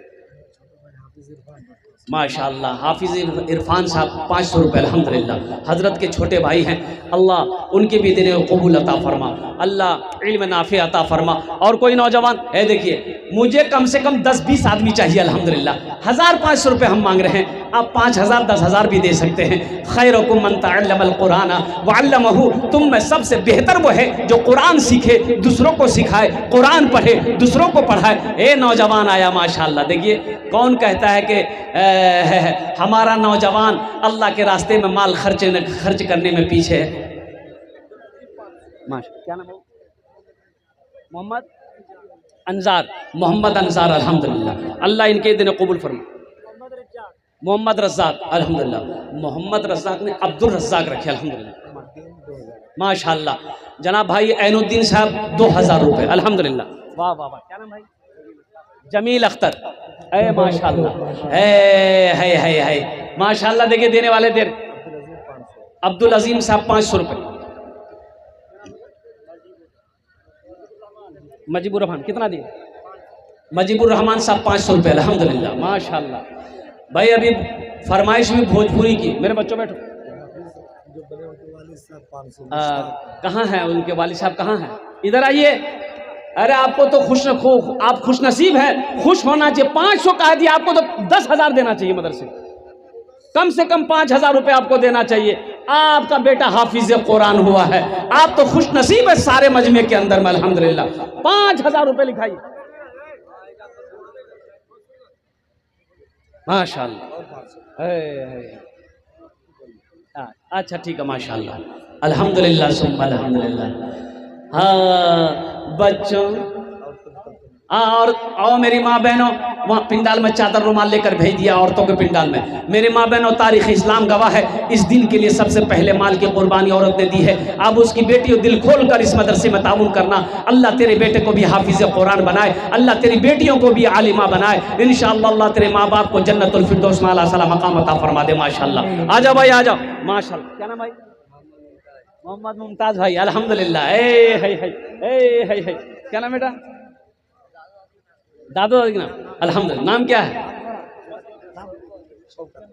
माशाअल्लाह हाफिज इरफान साहब 500 रुपये। अल्हम्दुलिल्लाह हजरत के छोटे भाई हैं, अल्लाह उनके भी दिल को कबूल अता फरमा, अल्लाह इल्म नाफे अता फरमा। और कोई नौजवान है? देखिए मुझे कम से कम 10-20 आदमी चाहिए। अल्हम्दुलिल्लाह 1500 रुपये हम मांग रहे हैं, आप 5000 10,000 भी दे सकते हैं। खैरुकुम मन तअल्लमल कुरान व अल्लमहु, तुम में सबसे बेहतर वो है जो कुरान सीखे, दूसरों को सिखाए, कुरान पढ़े, दूसरों को पढ़ाए। ए नौजवान आया माशाअल्लाह। देखिए कौन कहता है कि हमारा नौजवान अल्लाह के रास्ते में माल खर्च करने में पीछे है। क्या नाम है? मोहम्मद अंजार। अल्हम्दुलिल्लाह अल्लाह इनके दिन कबूल फरमा। मोहम्मद रज़ाक। अल्हम्दुलिल्लाह मोहम्मद रज़ाक ने अब्दुल रज़ाक रखे। अल्हम्दुलिल्लाह माशाअल्लाह। जनाब भाई ऐनुद्दीन साहब 2000 रुपये। अल्हम्दुलिल्लाह वाह वाह वाह। क्या नाम भाई? जमील अख्तर। है माशाअल्लाह, है माशाअल्लाह। देखिए देने वाले देर अब्दुल अजीम साहब 500 रुपये। मजीबुर रहमान कितना दिए? मजीबुर रहमान साहब 500 रुपये। अल्हम्दुलिल्लाह माशाअल्लाह। भाई अभी फरमाइश में भोजपुरी की, मेरे बच्चों बैठो। कहाँ हैं उनके वालिद साहब? कहाँ हैं? इधर आइए। अरे आपको तो आप खुश नसीब है, खुश होना चाहिए। 500 कह दिया, आपको तो 10,000 देना चाहिए। मदरसे कम से कम 5,000 रुपये आपको देना चाहिए। आपका बेटा हाफिज कुरान हुआ है, आप तो खुश नसीब है सारे मजमे के अंदर में। अल्हम्दुलिल्लाह 5,000 रुपये लिखाइए माशाअल्लाह। अच्छा ठीक है माशाअल्लाह। अल्हम्दुलिल्लाह सुम्मा अल्हम्दुलिल्लाह। हाँ बच्चों और आओ मेरी माँ बहनों, वहाँ पिंडाल में चादर रुमाल लेकर भेज दिया औरतों के पिंडाल में। मेरे माँ बहनों तारीख़ इस्लाम गवाह है, इस दिन के लिए सबसे पहले माल की कुर्बानी औरत ने दी है। अब उसकी बेटी दिल खोल कर इस मदरसे में ताउन करना। अल्लाह तेरे बेटे को भी हाफिज़ कुरान बनाए, अल्लाह तेरी बेटियों को भी आलिमा बनाए। इंशाअल्लाह अल्लाह तेरे माँ बाप को जन्नतुल फिरदौस में आला सला मकाम अता फरमा दे। माशाअल्लाह आ जाओ भाई आ जाओ माशाअल्लाह। क्या नाम भाई? मोहम्मद मुमताज़ भाई। अल्हम्दुलिल्लाह है। क्या नाम बेटा? दादू दादी नाम? अल्हम्दुलिल्लाह। नाम क्या है?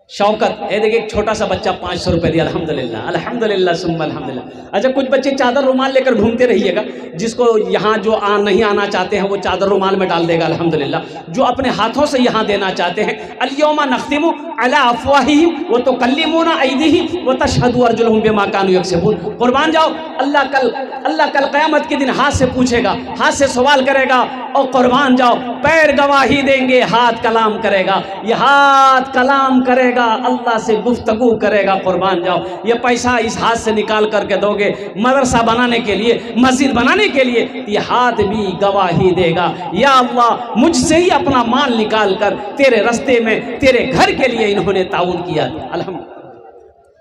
शौकत। ये देखिए एक छोटा सा बच्चा 500 रुपये दिया। अल्हम्दुलिल्लाह अल्हम्दुलिल्लाह सुम्मा अल्हम्दुलिल्लाह। अच्छा कुछ बच्चे चादर रुमाल लेकर घूमते रहिएगा, जिसको यहाँ जो नहीं आना चाहते हैं वो चादर रुमाल में डाल देगा। अल्हम्दुलिल्लाह जो अपने हाथों से यहाँ देना चाहते हैं, अल-यौमा नख्तिमु अला अफ़वाहिहिम व तुकल्लिमुना अयदीहिम व तशहदु अर्जुलुहुम बिमा कानू यक्सिबून। कुर्बान जाओ, अल्लाह कल क़यामत के दिन हाथ से पूछेगा, हाथ से सवाल करेगा। और कुर्बान जाओ, पैर गवाही देंगे, हाथ कलाम करेगा। ये हाथ कलाम करेगा, अल्लाह से गुफ्तगू करेगा। कुर्बान जाओ, ये पैसा इस हाथ से निकाल करके दोगे मदरसा बनाने के लिए, मस्जिद बनाने के लिए, ये हाथ भी गवाही देगा। या अल्लाह मुझसे ही अपना माल निकाल कर तेरे रास्ते में, तेरे घर के लिए इन्होंने ताउन किया। अल्हम्दुलिल्लाह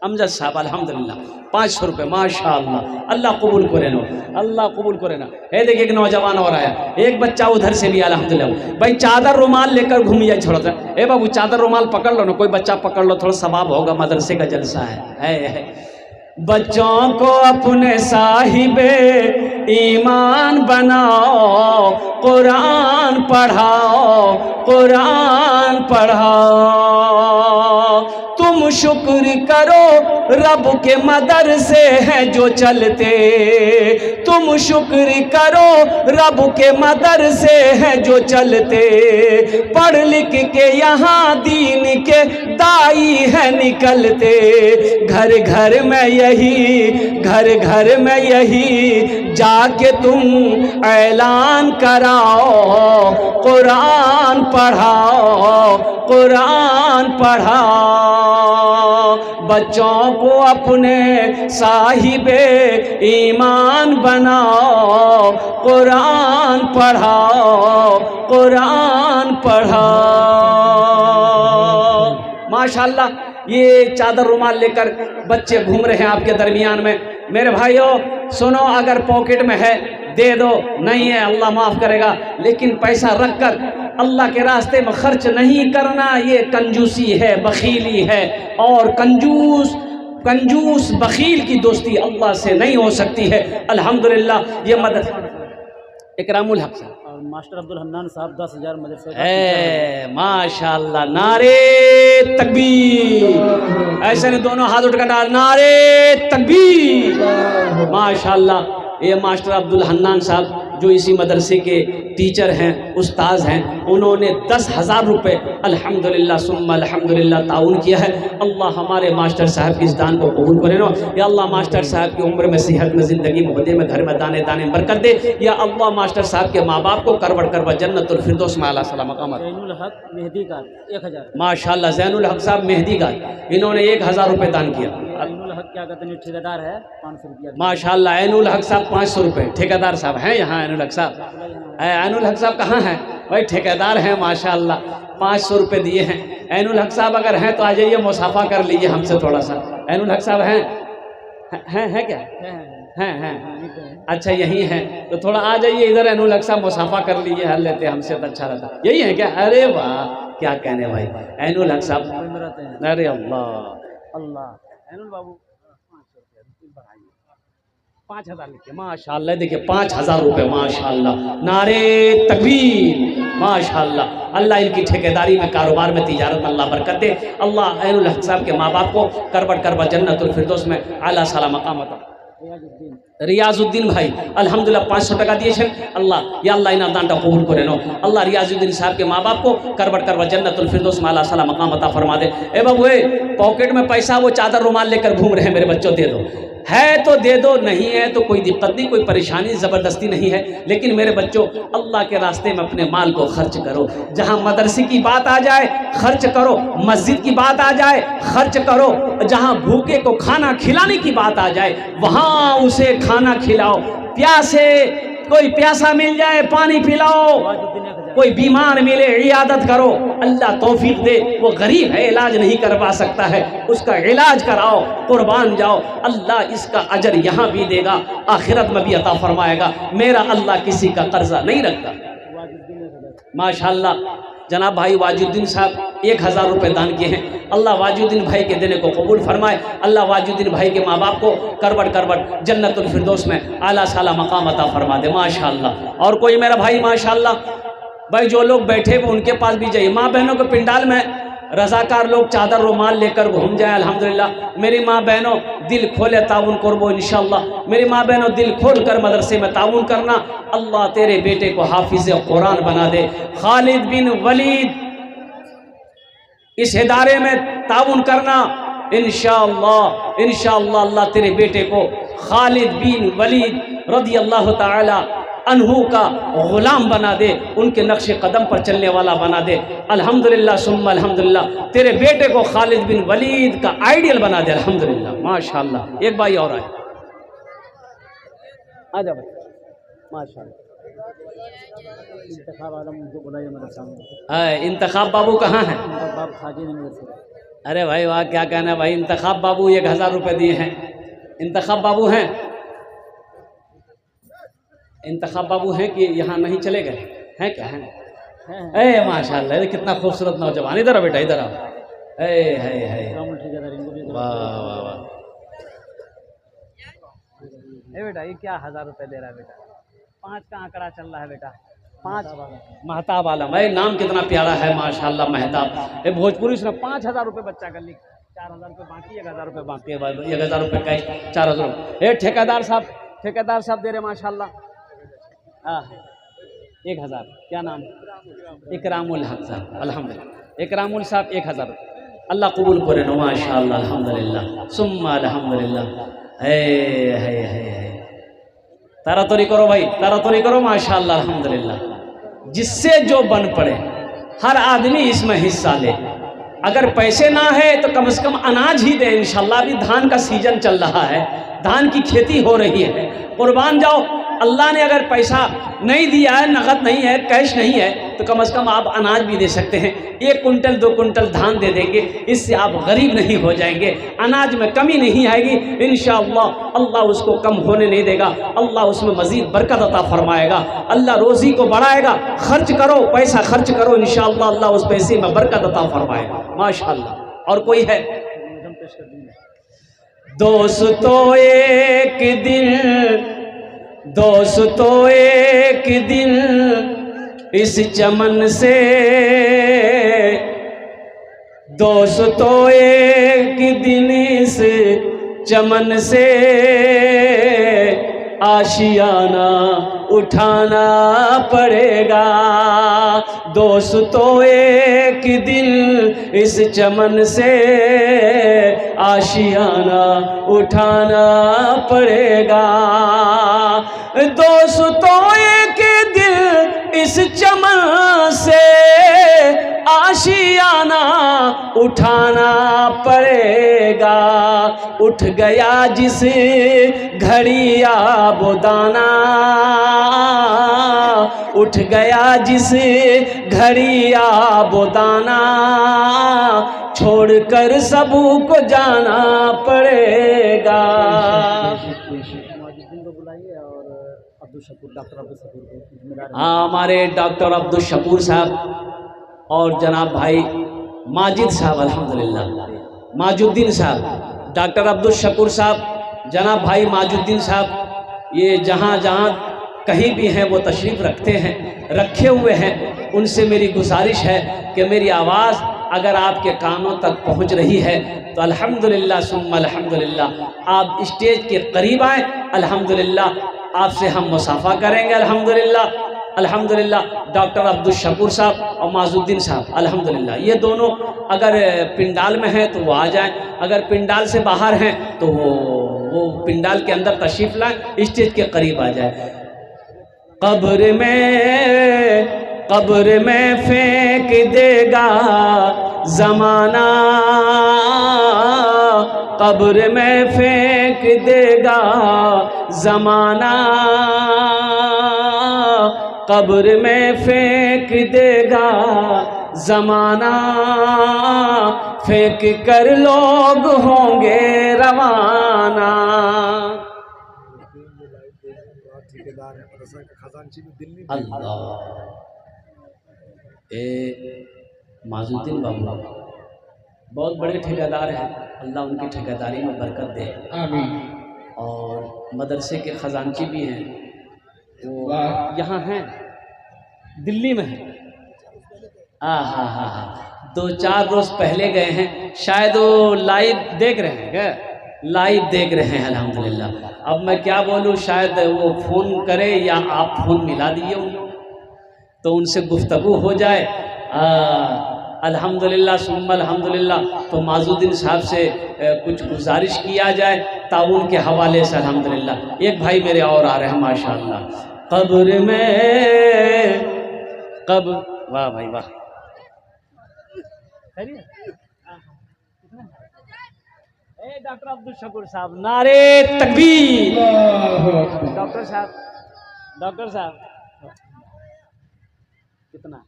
अमजद साहब अल्हम्दुलिल्लाह 500 रुपये माशाअल्लाह। अल्लाह कबूल करे नो, अल्लाह कबूल करे ना। है देखिए एक नौजवान और आया, एक बच्चा उधर से भी अल्हम्दुलिल्लाह। भाई चादर रुमाल लेकर घूमिए थोड़ा सा। ए बाबू चादर रुमाल पकड़ लो ना, कोई बच्चा पकड़ लो, थोड़ा सवाब होगा, मदरसे का जलसा है। बच्चों को अपने साहिबे ईमान बनाओ, कुरान पढ़ाओ, कुरान पढ़ाओ। तुम शुक्र करो रब के मदरसे हैं जो चलते, तुम शुक्र करो रब के मदरसे हैं जो चलते। पढ़ लिख के यहाँ दीन के दाई है निकलते। घर घर में यही, घर घर में यही जाके तुम ऐलान कराओ, कुरान पढ़ाओ, कुरान पढ़ाओ। बच्चों को अपने साहिबे ईमान बनाओ, कुरान पढ़ाओ, कुरान पढ़ाओ। माशाल्लाह, ये चादर रुमाल लेकर बच्चे घूम रहे हैं आपके दरमियान में। मेरे भाइयों सुनो, अगर पॉकेट में है दे दो, नहीं है अल्लाह माफ़ करेगा, लेकिन पैसा रख कर अल्लाह के रास्ते में खर्च नहीं करना, ये कंजूसी है, बखीली है। और कंजूस बखील की दोस्ती अल्लाह से नहीं हो सकती है। अल्हम्दुलिल्लाह ये मदद इकरामुल हक साहब और मास्टर अब्दुल हन्नान साहब 10,000 मदरसे माशाल्लाह, नारे तकबीर। ऐसे ने दोनों हाथ उठकर नारे तकबीर। माशाल्लाह, ये मास्टर अब्दुल हन्नान साहब जो इसी मदरसे के टीचर हैं, उस्ताद हैं, उन्होंने 10,000 रुपये अल्हम्दुलिल्लाह सुम्मा अल्हम्दुलिल्लाह ताउन किया है। अल्लाह हमारे मास्टर साहब की इस दान को कबूल करे ना। या अल्लाह मास्टर साहब की उम्र में, सेहत में, ज़िंदगी में, उहदे में, घर में दाने दाने बरकत दे। या अल्लाह मास्टर साहब के माँ बाप को करवट करवा जन्नतुल फिरदौस में आला सलाम मकाम। ज़ैनुल हक मेहदी का 1,000 माशाल्लाह, ज़ैनुल हक साहब मेहदी का इन्होंने 1,000 रुपये दान किया। ज़ैनुल हक क्या कहते हैं, ठेकेदार है, 500 रुपया। माशाल्लाह, ऐनुल हक साहब 500 रुपये ठेकेदार साहब हैं यहाँ। ऐनुल हक साहब ऐनुल हक साहब कहाँ हैं भाई? ठेकेदार हैं माशाल्लाह, 500 रुपये दिए हैं। ऐनुल हक साहब अगर हैं तो आ जाइए, मुसाफा कर लीजिए हमसे थोड़ा सा। ऐनुल हक साहब हैं क्या? हैं। अच्छा यही हैं, तो थोड़ा आ जाइए इधर। ऐनुल हक साहब मुसाफा कर लीजिए, हल लेते हमसे तो अच्छा रहता। यही है क्या? अरे वाह, क्या कहने भाई। ऐनुल हक साहब, अरे अल्लाह अल्लाह। ऐनुल बाबू 5,000 लिखिए। माशाल्लाह, देखिए 5,000 रुपये। माशाल्लाह, नारे तकबीर। माशाल्लाह, अल्लाह इनकी ठेकेदारी में, कारोबार में, तिजारत में अल्लाह बरकत दे। अल्लाह ऐनुल हक साहब के माँ बाप को करबट करबा जन्नतुल फिरदौस में आला साला मकाम अता। रियाजुद्दीन भाई अल्हम्दुलिल्लाह 500 টাকা দিয়েছেন। আল্লাহ ইয়া আল্লাহ ইনার দানটা কবুল করে নাও। আল্লাহ रियाजुद्दीन साहब के माँ बाप को करबट करबा जन्नतुल फिरदौस में आला साला मकाम अता फरमा दे। ए बाबू, पॉकेट में पैसा, वो चादर रुमाल लेकर घूम रहे हैं मेरे बच्चों, दे दो। है तो दे दो, नहीं है तो कोई दिक्कत नहीं, कोई परेशानी ज़बरदस्ती नहीं है। लेकिन मेरे बच्चों, अल्लाह के रास्ते में अपने माल को खर्च करो। जहाँ मदरसे की बात आ जाए खर्च करो, मस्जिद की बात आ जाए खर्च करो, जहाँ भूखे को खाना खिलाने की बात आ जाए वहाँ उसे खाना खिलाओ। प्यासे, कोई प्यासा मिल जाए पानी पिलाओ, कोई बीमार मिले इयादत करो। अल्लाह तौफीक दे, वो गरीब है, इलाज नहीं करवा सकता है, उसका इलाज कराओ, कुर्बान जाओ। अल्लाह इसका अजर यहाँ भी देगा, आखिरत में भी अता फरमाएगा। मेरा अल्लाह किसी का कर्जा नहीं रखता। माशाल्लाह, जनाब भाई वाजुद्दीन साहब 1,000 रुपये दान किए हैं। अल्लाह वाजुद्दीन भाई के देने को कबूल फरमाए। अल्लाह वाजुद्दीन भाई के माँ बाप को करबट करबट जन्नतुल फिरदौस में आला साला मकाम अता फरमा दे। माशाल्लाह। और कोई मेरा भाई माशाल्लाह, भाई जो लोग बैठे हुए उनके पास भी जाइए। माँ बहनों के पिंडाल में रज़ाकार लोग चादर रुमाल लेकर घूम जाए। अल्हम्दुलिल्लाह मेरी माँ बहनों दिल खोले ताउन करबो इंशाअल्लाह। मेरी माँ बहनों दिल खोल कर मदरसे में ताउन करना। अल्लाह तेरे बेटे को हाफिज़ कुरान बना दे। खालिद बिन वलीद, इस इदारे में ताउन करना इंशाअल्लाह। इंशाअल्लाह अल्लाह तेरे बेटे को खालिद बिन वलीद रज़ी अल्लाह ताला अनहु का गुलाम बना दे, उनके नक्शे कदम पर चलने वाला बना दे। अल्हम्दुलिल्लाह सुम्मा अल्हम्दुलिल्लाह, तेरे बेटे को खालिद बिन वलीद का आइडियल बना दे। अल्हम्दुलिल्लाह माशाल्लाह। एक भाई और आए, आ जा भाई। माशाल्लाह। इंतखाब बाबू कहाँ हैं? अरे भाई वाह, क्या कहना है भाई। इंतखाब बाबू 1,000 रुपये दिए हैं। इंतखाब बाबू हैं, इंतखाब बाबू हैं कि यहाँ नहीं चले गए हैं? क्या हैं? ए माशाल्लाह, कितना खूबसूरत नौजवान। इधर आ बेटा, इधर आओ। ए है वाह वाह वाह। ए बेटा ये क्या 1000 रुपये दे रहा है बेटा? 5 का आंकड़ा चल रहा है बेटा। 5 महताब आलम, भाई नाम कितना प्यारा है माशाल्लाह महताब। ये भोजपुरी से 5000 रुपये बच्चा का लिख, 4000 रुपये बाकी, 1000 रुपये बाकी है, 1000 रुपये कैश, 4000 रुपये। ठेकेदार साहब दे रहे माशाल्लाह। हाँ 1000, क्या नाम? इकरामुल हक साहब, अल्हम्दुलिल्लाह। इकरामुल साहब 1000 अल्लाह कबूल करे नो माशाल्लाह, अल्हम्दुलिल्लाह सुम्मा अल्हम्दुलिल्लाह। है तारातोरी करो भाई, तारातोरी करो माशाल्लाह अल्हम्दुलिल्लाह। जिससे जो बन पड़े, हर आदमी इसमें हिस्सा ले। अगर पैसे ना है तो कम से कम अनाज ही दे इंशाल्लाह। अभी धान का सीजन चल रहा है, धान की खेती हो रही है, कुर्बान जाओ। अल्लाह ने अगर पैसा नहीं दिया है, नगद नहीं है, कैश नहीं है, तो कम से कम आप अनाज भी दे सकते हैं। 1 कुंटल 2 कुंटल धान दे देंगे, इससे आप गरीब नहीं हो जाएंगे, अनाज में कमी नहीं आएगी इंशाअल्लाह। अल्लाह उसको कम होने नहीं देगा, अल्लाह उसमें मजीद बरकत अता फरमाएगा, अल्लाह रोज़ी को बढ़ाएगा। खर्च करो, पैसा खर्च करो इंशाअल्लाह, अल्लाह उस पैसे में बरकत अता फरमाएगा माशाअल्लाह। और कोई है? दोस्तों एक दिन इस चमन से, दोस्तों एक दिन इस चमन से आशियाना उठाना पड़ेगा। दोस्तों एक दिन इस चमन से आशियाना उठाना पड़ेगा। दोस्तों एक दिन इस चमन से आशियाना उठाना पड़ेगा। उठ गया जिस घड़ी आबोदाना, उठ गया जिस घड़ी आबोदाना, छोड़कर सबको जाना पड़ेगा। हाँ हमारे डॉक्टर अब्दुल शकूर साहब और जनाब भाई माजिद साहब, अल्हम्दुलिल्लाह माजुद्दीन साहब, डॉक्टर अब्दुल शकूर साहब, जनाब भाई माजुद्दीन साहब, ये जहाँ जहाँ कहीं भी हैं वो तशरीफ़ रखे हुए हैं। उनसे मेरी गुजारिश है कि मेरी आवाज़ अगर आपके कानों तक पहुंच रही है तो अल्हम्दुलिल्लाह सुम्मा अल्हम्दुलिल्लाह आप स्टेज के करीब आएँ। अल्हम्दुलिल्लाह आपसे हम मुसाफा करेंगे अल्हम्दुलिल्लाह। अल्हम्दुलिल्लाह डॉक्टर अब्दुल शकूर साहब और माजुद्दीन साहब, अल्हम्दुलिल्लाह ये दोनों अगर पिंडाल में हैं तो वो आ जाएं, अगर पिंडाल से बाहर हैं तो वो पिंडाल के अंदर तशरीफ़ लाएं, स्टेज के करीब आ जाए। कब्र में फेंक देगा ज़माना, कब्र में फेंक देगा ज़माना, कब्र में फेंक देगा ज़माना, फेंक कर लोग होंगे रवाना। अल्लाह माजुद्दीन बाबू बहुत बड़े ठेकेदार हैं, अल्लाह उनकी ठेकेदारी में बरकत दे, आमीन। और मदरसे के ख़जानची भी हैं, वो यहाँ हैं, दिल्ली में हैं। हाँ 2-4 रोज़ पहले गए हैं, शायद वो लाइव देख रहे हैं क्या? लाइव देख रहे हैं अल्हम्दुलिल्लाह। अब मैं क्या बोलूँ, शायद वो फ़ोन करे या आप फ़ोन मिला दिए उनको तो उनसे गुफ्तगू हो जाए। अल्हम्दुलिल्लाह सुम्मा अल्हम्दुलिल्लाह। तो माजुद्दीन साहब से कुछ गुजारिश किया जाए ताउन के हवाले से अल्हम्दुलिल्लाह। एक भाई मेरे और आ रहे हैं माशाअल्लाह। कब्र में वाह भाई वाह, डॉक्टर अब्दुल शकूर साहब, नारे तकबीर। डॉक्टर साहब कितना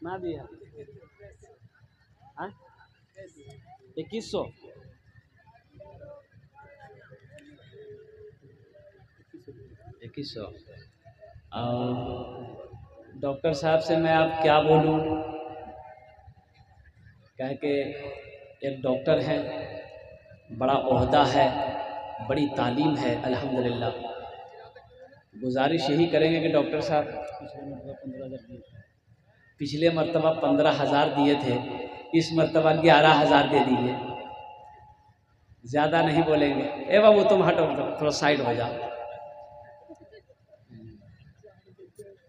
ना दिया? 2100 और डॉक्टर साहब से मैं अब क्या बोलूं, कह के एक डॉक्टर हैं बड़ा ओहदा है, बड़ी तालीम है अल्हम्दुलिल्लाह। गुजारिश यही करेंगे कि डॉक्टर साहब पिछले मरतबा 15,000 दिए थे, इस मरतबा 11,000 दे दीजिए, ज़्यादा नहीं बोलेंगे। ए बाबू तुम हटो, थोड़ा साइड हो जाओ।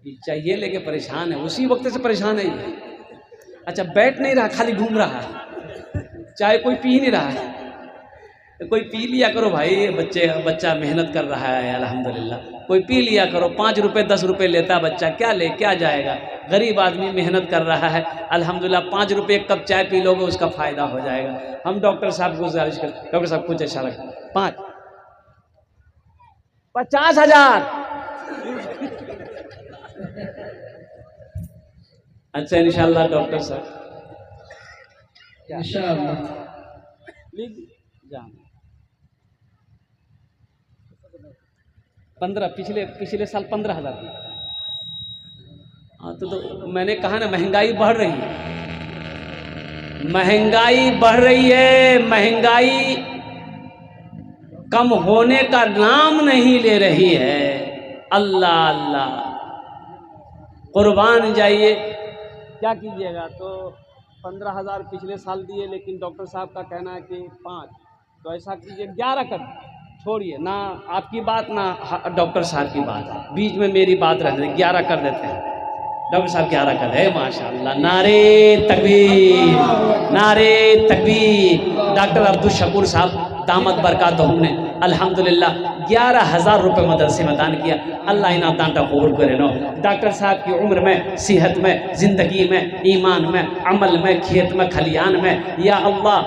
ये चाहिए लेके परेशान है, उसी वक्त से परेशान है ये। अच्छा बैठ नहीं रहा, खाली घूम रहा है, चाहे कोई पी नहीं रहा है, कोई पी लिया करो भाई। बच्चा मेहनत कर रहा है अल्हम्दुलिल्लाह, कोई पी लिया करो। 5 रुपये 10 रुपये लेता बच्चा, क्या ले क्या जाएगा। गरीब आदमी मेहनत कर रहा है अल्हम्दुलिल्लाह, 5 रुपये एक कप चाय पी लोगे उसका फ़ायदा हो जाएगा। हम डॉक्टर साहब को गुजारिश कर, डॉक्टर साहब कुछ अच्छा लगा 50,000। अच्छा इंशाल्लाह डॉक्टर साहब इंशाअल्लाह। जान 15 पिछले साल 15,000 दी। हाँ तो मैंने कहा ना महंगाई बढ़ रही है, महंगाई बढ़ रही है, महंगाई कम होने का नाम नहीं ले रही है। अल्लाह अल्लाह कुर्बान जाइए। क्या कीजिएगा, तो 15,000 पिछले साल दिए, लेकिन डॉक्टर साहब का कहना है कि 5, तो ऐसा कीजिए 11 कर, छोड़िए ना आपकी बात ना डॉक्टर साहब की बात, बीच में मेरी बात रहने दें, 11 कर देते हैं। डॉक्टर साहब 11 कर रहे, माशाअल्लाह, नारे तकबीर, नारे तकबीर। डॉक्टर अब्दुल शकूर साहब दामद बरकातहुम ने अल्हम्दुलिल्लाह 11,000 रुपये मदरसे में दान किया। अल्लाह इना दांटा कबूल करे नो। डॉक्टर साहब की उम्र में, सेहत में, ज़िंदगी में, ईमान में, अमल में, खेत में, खलियान में, या अल्लाह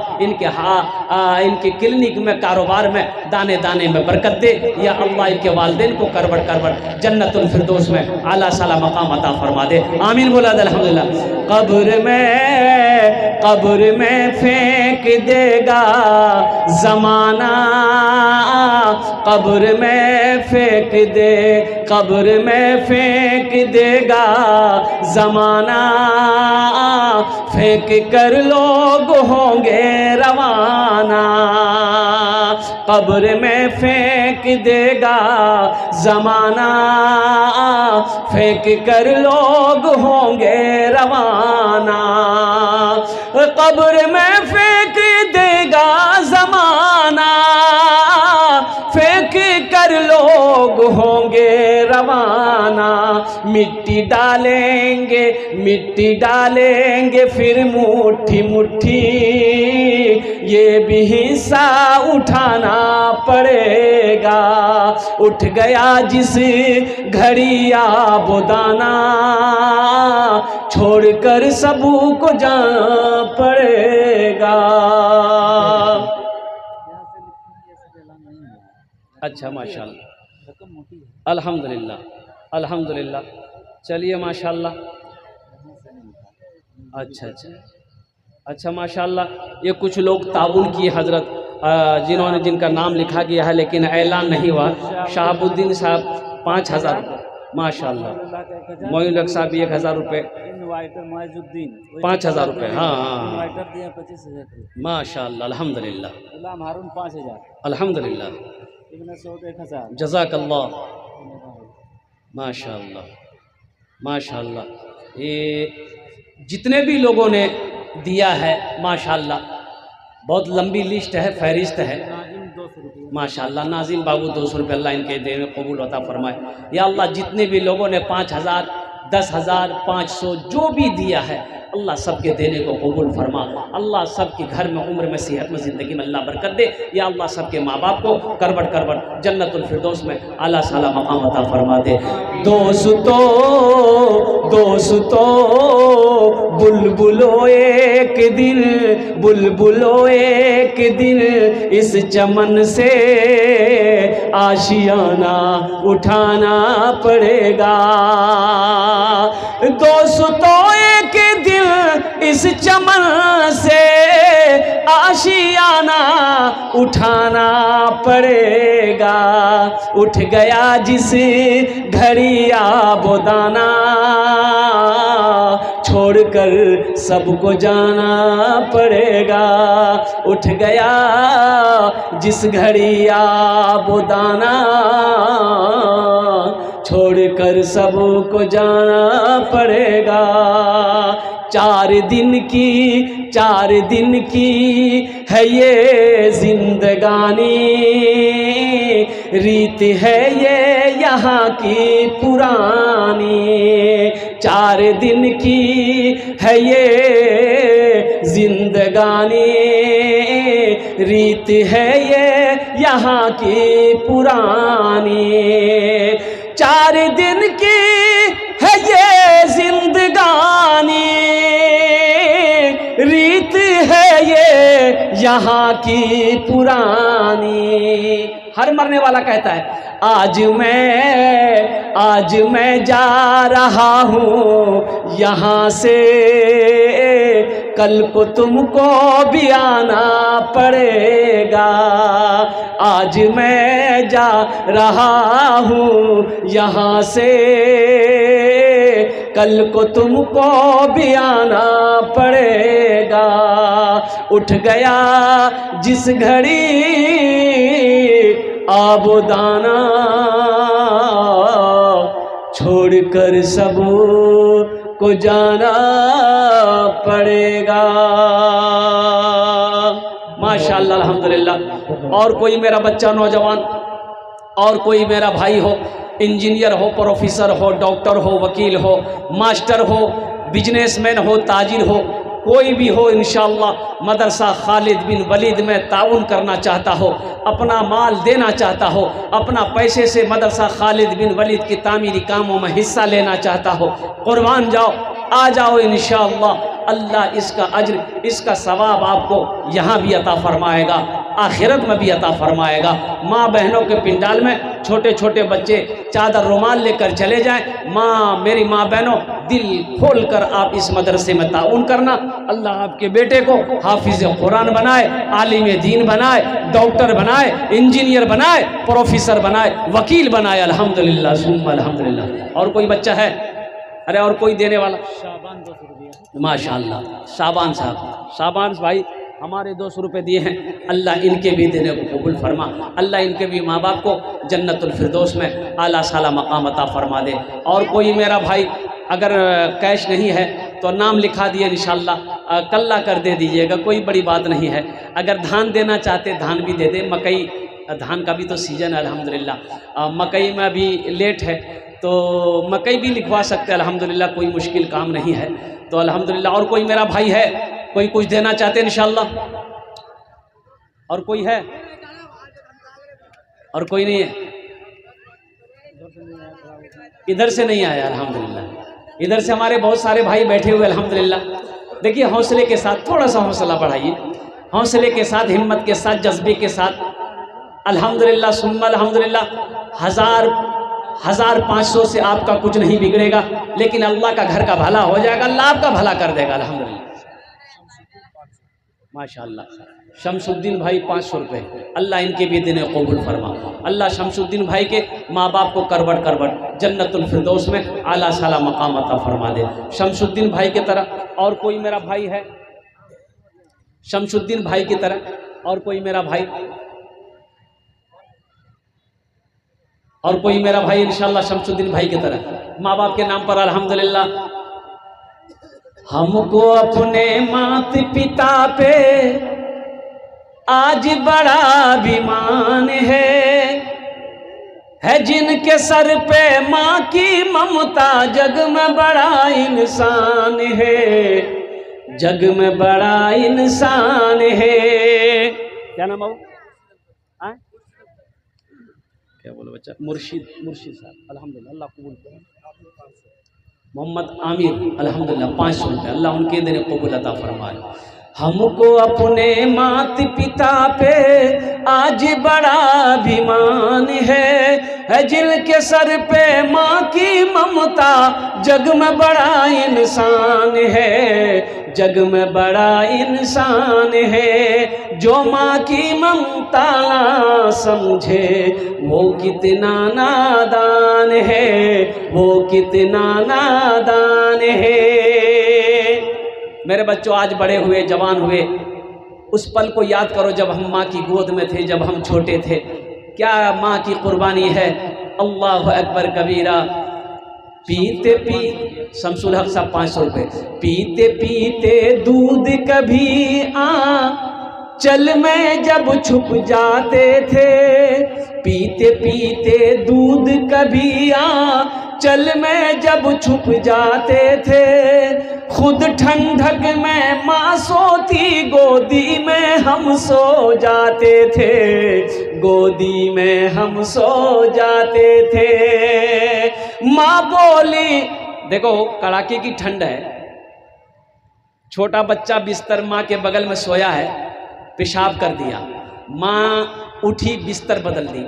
इनके क्लिनिक में, कारोबार में, दाने दाने में बरकत दे। या अल्लाह इनके वालिदैन को करबड़ करबड़ जन्नतुल फिरदौस में आला साला मकाम अता फरमा दे। आमीन बोला अल्हम्दुलिल्लाह। कब्र में फेंक देगा ज़माना, कब्र में फेंक देगा ज़माना, फेंक कर लोग होंगे रवाना। कब्र में फेंक देगा ज़माना, फेंक कर लोग होंगे रवाना। कब्र में फेंक देगा ज़माना, फेंक कर लोग होंगे रवाना। मिट्टी डालेंगे फिर मुट्ठी मुट्ठी, ये भी हिस्सा उठाना पड़ेगा। उठ गया जिस घड़ी वो दाना, छोड़कर सबको जाना पड़ेगा। अच्छा माशाल्लाह, अल्हम्दुलिल्लाह अल्हम्दुलिल्लाह। चलिए माशाल्लाह। अच्छा माशाल्लाह। ये कुछ लोग ताउन किए हजरत, जिनका नाम लिखा गया है लेकिन ऐलान नहीं हुआ। शहाबुद्दीन साहब 5,000 रुपये माशाल्लाह। मोइन साहब 1,000 रुपये, 5,000 रुपये। हाँ माशाल्लाह अल्हम्दुलिल्लाह। हारून 5,000, अल्हम्दुलिल्लाह, जज़ाकल्लाह, माशाल्लाह माशाल्लाह। ये जितने भी लोगों ने दिया है माशाल्लाह, बहुत लंबी लिस्ट है, फहरिस्त है माशाल्लाह। नाजिम बाबू 200 रुपये, अल्लाह इनके दे में कबूल अता फरमाए। या अल्लाह जितने भी लोगों ने 5,000, 10,000, 500 जो भी दिया है, अल्लाह सबके देने को कबूल फरमा। अल्लाह सबके घर में, उम्र में, सेहत में, ज़िंदगी में अल्लाह बरकत दे। या अल्लाह सबके माँ बाप को करबड़ करबड़ जन्नतुल फिरदौस में आला साला मकाम अता फरमा दे। दोस्तों बुलबुलो एक दिन इस चमन से आशियाना उठाना पड़ेगा। दोस्तों एक दिन इस चमन से आशियाना उठाना पड़ेगा। उठ गया जिस घड़ी वो दाना, छोड़कर सबको जाना पड़ेगा। उठ गया जिस घड़ी आबोदाना, छोड़कर सबको जाना पड़ेगा। 4 दिन की है ये जिंदगानी, रीत है ये यहाँ की पुरानी। 4 दिन की है ये जिंदगानी, रीत है ये यहाँ की पुरानी। 4 दिन की है ये जिंदगानी, रीत है ये यहाँ की पुरानी। हर मरने वाला कहता है आज मैं जा रहा हूँ यहाँ से, कल को तुमको भी आना पड़ेगा। आज मैं जा रहा हूँ यहाँ से, कल को तुमको भी आना पड़ेगा। उठ गया जिस घड़ी आबोदाना, छोड़कर सब को जाना पड़ेगा। माशाअल्लाह अल्हम्दुलिल्लाह। और कोई मेरा बच्चा नौजवान, और कोई मेरा भाई हो, इंजीनियर हो, प्रोफेसर हो, डॉक्टर हो, वकील हो, मास्टर हो, बिजनेसमैन हो, ताजिर हो, कोई भी हो, इंशाअल्लाह मदरसा खालिद बिन वलीद में ताउन करना चाहता हो, अपना माल देना चाहता हो, अपना पैसे से मदरसा खालिद बिन वलीद की तामीरी कामों में हिस्सा लेना चाहता हो, कुर्बान जाओ, आ जाओ इंशाअल्लाह। अल्लाह इसका अज्र, इसका सवाब आपको यहाँ भी अता फरमाएगा, आखिरत में भी अता फरमाएगा। माँ बहनों के पिंडाल में छोटे छोटे बच्चे चादर रुमाल लेकर चले जाएं। माँ, मेरी माँ बहनों, दिल खोल कर आप इस मदरसे में ताउन करना। अल्लाह आपके बेटे को हाफिज कुरान बनाए, आलिम दीन बनाए, डॉक्टर बनाए, इंजीनियर बनाए, प्रोफेसर बनाए, वकील बनाए। अल्हम्दुलिल्लाह सुम्मा अल्हम्दुलिल्लाह। और कोई बच्चा है? अरे और कोई देने वाला? शाबान 200 रुपये। माशाअल्लाह, शाबान साहब, शाबान भाई हमारे 200 रुपये दिए हैं। अल्लाह इनके भी देने को कबूल फरमा। अल्लाह इनके भी माँ बाप को जन्नतुल फिरदौस में आला साला मकाम अता फरमा दे। और कोई मेरा भाई अगर कैश नहीं है तो नाम लिखा दिए इंशाअल्लाह, कल्ला कर दे दीजिएगा, कोई बड़ी बात नहीं है। अगर धान देना चाहते धान भी दे दे। मकई, धान का भी तो सीजन है अल्हम्दुलिल्लाह। मकई में अभी लेट है तो मकई भी लिखवा सकते हैं अल्हम्दुलिल्लाह, कोई मुश्किल काम नहीं है। तो अल्हम्दुलिल्लाह। और कोई मेरा भाई है, कोई कुछ देना चाहते हैं इंशाअल्लाह? और कोई है? और कोई नहीं है? इधर से नहीं आया अल्हम्दुलिल्लाह। इधर से हमारे बहुत सारे भाई बैठे हुए अल्हम्दुलिल्लाह। देखिए हौसले के साथ, थोड़ा सा हौसला बढ़ाइए, हौसले के साथ, हिम्मत के साथ, जज्बे के साथ। अल्हम्दुलिल्लाह सुम्मा अल्हम्दुलिल्लाह। 1500 से आपका कुछ नहीं बिगड़ेगा, लेकिन अल्लाह का घर का भला हो जाएगा, अल्लाह आपका भला कर देगा अल्हम्दुलिल्लाह। माशाअल्लाह। शमसुद्दीन भाई 500 रुपये, अल्लाह इनके भी दिन कबूल फरमा। अल्लाह शमसुद्दीन भाई के माँ बाप को करबट करबट जन्नतुल फिरदौस में आला साला मकाम अता फरमा दे। शमसुद्दीन भाई की तरह और कोई मेरा भाई है? शमसुद्दीन भाई की तरह और कोई मेरा भाई? और कोई मेरा भाई इंशाअल्लाह शमसुद्दीन भाई की तरह माँ बाप के नाम पर अल्हम्दुलिल्लाह। हमको अपने माता पिता पे आज बड़ा अभिमान है जिनके सर पे माँ की ममता, जग में बड़ा इंसान है, जग में बड़ा इंसान है। क्या नाम है? क्या बोलो बच्चा? मुर्शिद साहब अल्हम्दुलिल्लाह, अल्लाह कबूल करे। मोहम्मद आमिर अल्हम्दुलिल्लाह 500 रुपये, अल्लाह उनके दिन कबूल अता फरमाए। हमको अपने माता पिता पे आज बड़ा अभिमान है जिनके सर पे माँ की ममता, जग में बड़ा इंसान है, जग में बड़ा इंसान है। जो माँ की ममता ना समझे वो कितना नादान है, वो कितना नादान है। मेरे बच्चों आज बड़े हुए, जवान हुए, उस पल को याद करो जब हम माँ की गोद में थे, जब हम छोटे थे। क्या माँ की कुर्बानी है। अल्लाह अकबर कबीरा। पीते पी शमसुल हक साहब 500 रुपये। पीते पीते दूध कभी चल में जब छुप जाते थे, पीते पीते दूध कभी चल में जब छुप जाते थे, खुद ठंडक में माँ सोती, गोदी में हम सो जाते थे, गोदी में हम सो जाते थे। माँ बोली, देखो कड़ाके की ठंड है, छोटा बच्चा बिस्तर माँ के बगल में सोया है, पेशाब कर दिया, माँ उठी बिस्तर बदल दी,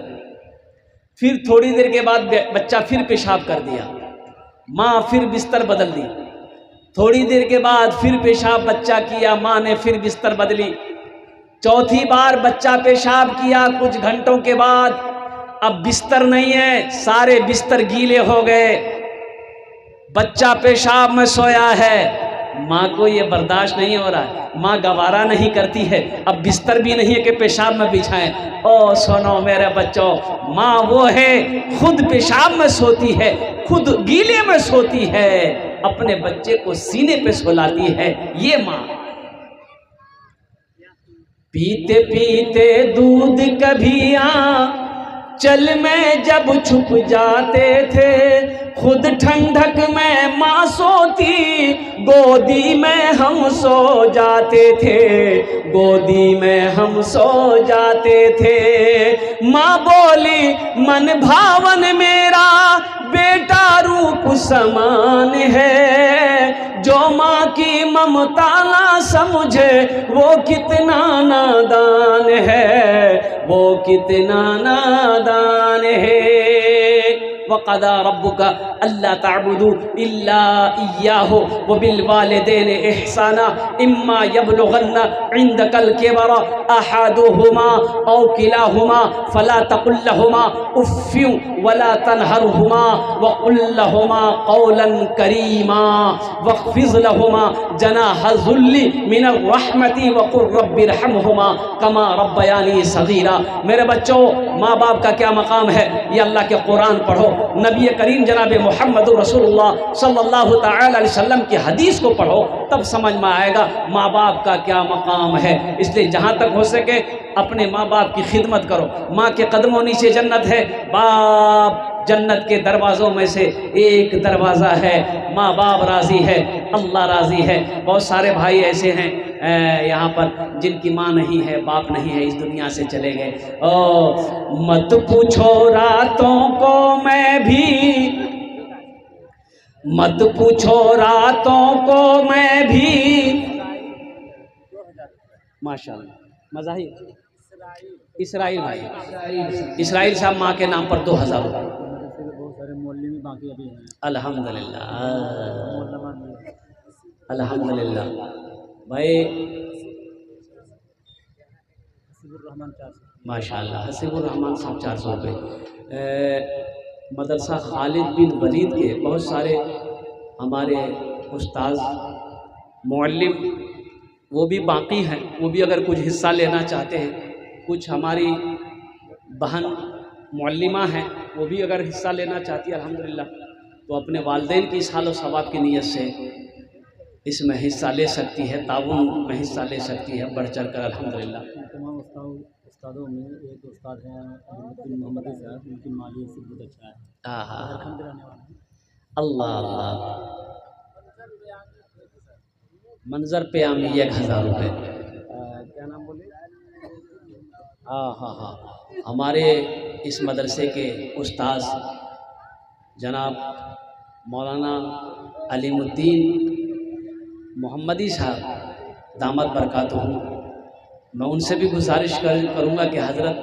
फिर थोड़ी देर के बाद बच्चा फिर पेशाब कर दिया, माँ फिर बिस्तर बदल दी, थोड़ी देर के बाद फिर पेशाब बच्चा किया, माँ ने फिर बिस्तर बदली, चौथी बार बच्चा पेशाब किया कुछ घंटों के बाद, अब बिस्तर नहीं है, सारे बिस्तर गीले हो गए, बच्चा पेशाब में सोया है, माँ को ये बर्दाश्त नहीं हो रहा है, माँ गवारा नहीं करती है, अब बिस्तर भी नहीं है कि पेशाब में बिछाएं। ओ सुनो मेरे बच्चों, माँ वो है खुद पेशाब में सोती है, खुद गीले में सोती है, अपने बच्चे को सीने पे सुलाती है, ये माँ। पीते पीते दूध कभी चल में जब छुप जाते थे, खुद ठंडक में माँ सोती, गोदी में हम सो जाते थे, गोदी में हम सो जाते थे। माँ बोली मन भावन मेरा बेटा रूप समान है, जो माँ की ममता ना समझे वो कितना नादान है, वो कितना नादान है। वक़दा रब्बुका अल्ला ताबुदू इल्ला इय्याहु व बिल वालिदैन इहसाना इम्मा यबलुगन्ना इंदकल किबरा अहदुहुमा औ किलाहुमा फला तकुल लहुमा उफ्फिन वला तनहरहुमा व कुल लहुमा कौलन करीमा वख्फिज़ लहुमा जनाह ज़ुल्ली मिनर रहमती व कुर रब्बिरहमहुमा कमा रब्बयानी सगीरा। मेरे बच्चों, माँ बाप का क्या मकाम है, ये अल्लाह के कुरान पढ़ो, नबी करीम जनाब मोहम्मद रसूलुल्लाह सल्लल्लाहु तआला अलैहि वसल्लम की हदीस को पढ़ो, तब समझ में आएगा माँ बाप का क्या मकाम है। इसलिए जहाँ तक हो सके अपने माँ बाप की खिदमत करो। माँ के कदमों नीचे जन्नत है, बाप जन्नत के दरवाज़ों में से एक दरवाज़ा है, माँ बाप राज़ी है, अल्लाह राज़ी है। बहुत सारे भाई ऐसे हैं यहाँ पर जिनकी माँ नहीं है, बाप नहीं है, इस दुनिया से चले गए। ओ मत पूछो रातों को मैं भी, मत पूछो रातों को मैं भी। माशाल्लाह, मज़ा ही। इसराइल भाई, इसराइल साहब माँ के नाम पर 2000 रुपये। बहुत सारे मोहल्ले में बाकी अभी हैं। अल्हम्दुलिल्लाह, अल्हम्दुलिल्लाह भाई। माशाल्लाह, हसीबुर रहमान साहब 400 रुपये। मदरसा खालिद बिन वलीद के बहुत सारे हमारे उस्ताद मुअल्लिम वो भी बाकी हैं, वो भी अगर कुछ हिस्सा लेना चाहते हैं, कुछ हमारी बहन मुअल्लिमा हैं, वो भी अगर हिस्सा लेना चाहती है अल्हम्दुलिल्लाह, तो अपने वालिदैन की सालो सवाब की नीयत से इसमें हिस्सा ले सकती है, ताउन में हिस्सा ले सकती है, बढ़ चढ़ कर अल्हम्दुलिल्लाह। तमाम उस्तादों में एक उस्ताद हैं मोहम्मद साहब, उनकी माली से बहुत अच्छा है। हाँ हाँ, झारखंड के रहने वाले हैं। अल्लाह अल्लाह। मंजर पे आमी 1000 रुपये। क्या नाम बोले? हाँ हाँ हाँ, हमारे इस मदरसे के उस्ताद जनाब मौलाना अलीमुद्दीन मोहम्मदी साहब दामद बरकातुहू, मैं उनसे भी गुजारिश करूँगा कि हज़रत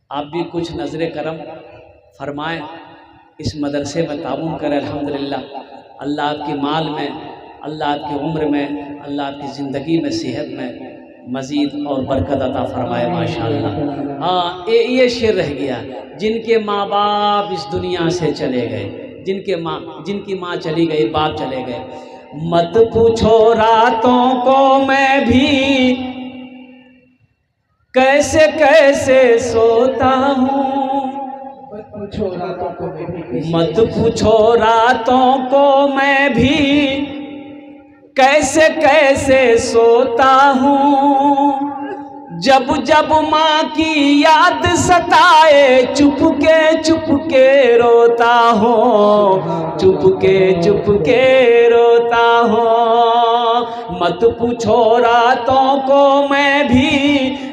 आप भी कुछ नज़र करम फरमाएं, इस मदरसे में ताउन करें। अल्हम्दुलिल्लाह, अल्लाह आपकी माल में, अल्लाह आपकी उम्र में, अल्लाह आपकी ज़िंदगी में, सेहत में मज़ीद और बरकत अता फरमाए माशाअल्लाह। हाँ, ये शेर रह गया, जिनके माँ बाप इस दुनिया से चले गए, जिनकी माँ चली गई, बाप चले गए, मत पूछो रातों को मैं भी कैसे कैसे सोता हूँ, पूछो रातों को मैं भी, मत पूछो रातों को मैं भी कैसे कैसे सोता हूँ। जब जब माँ की याद सताए चुपके रोता हूँ, चुपके रोता हूँ। मत पूछो रातों को मैं भी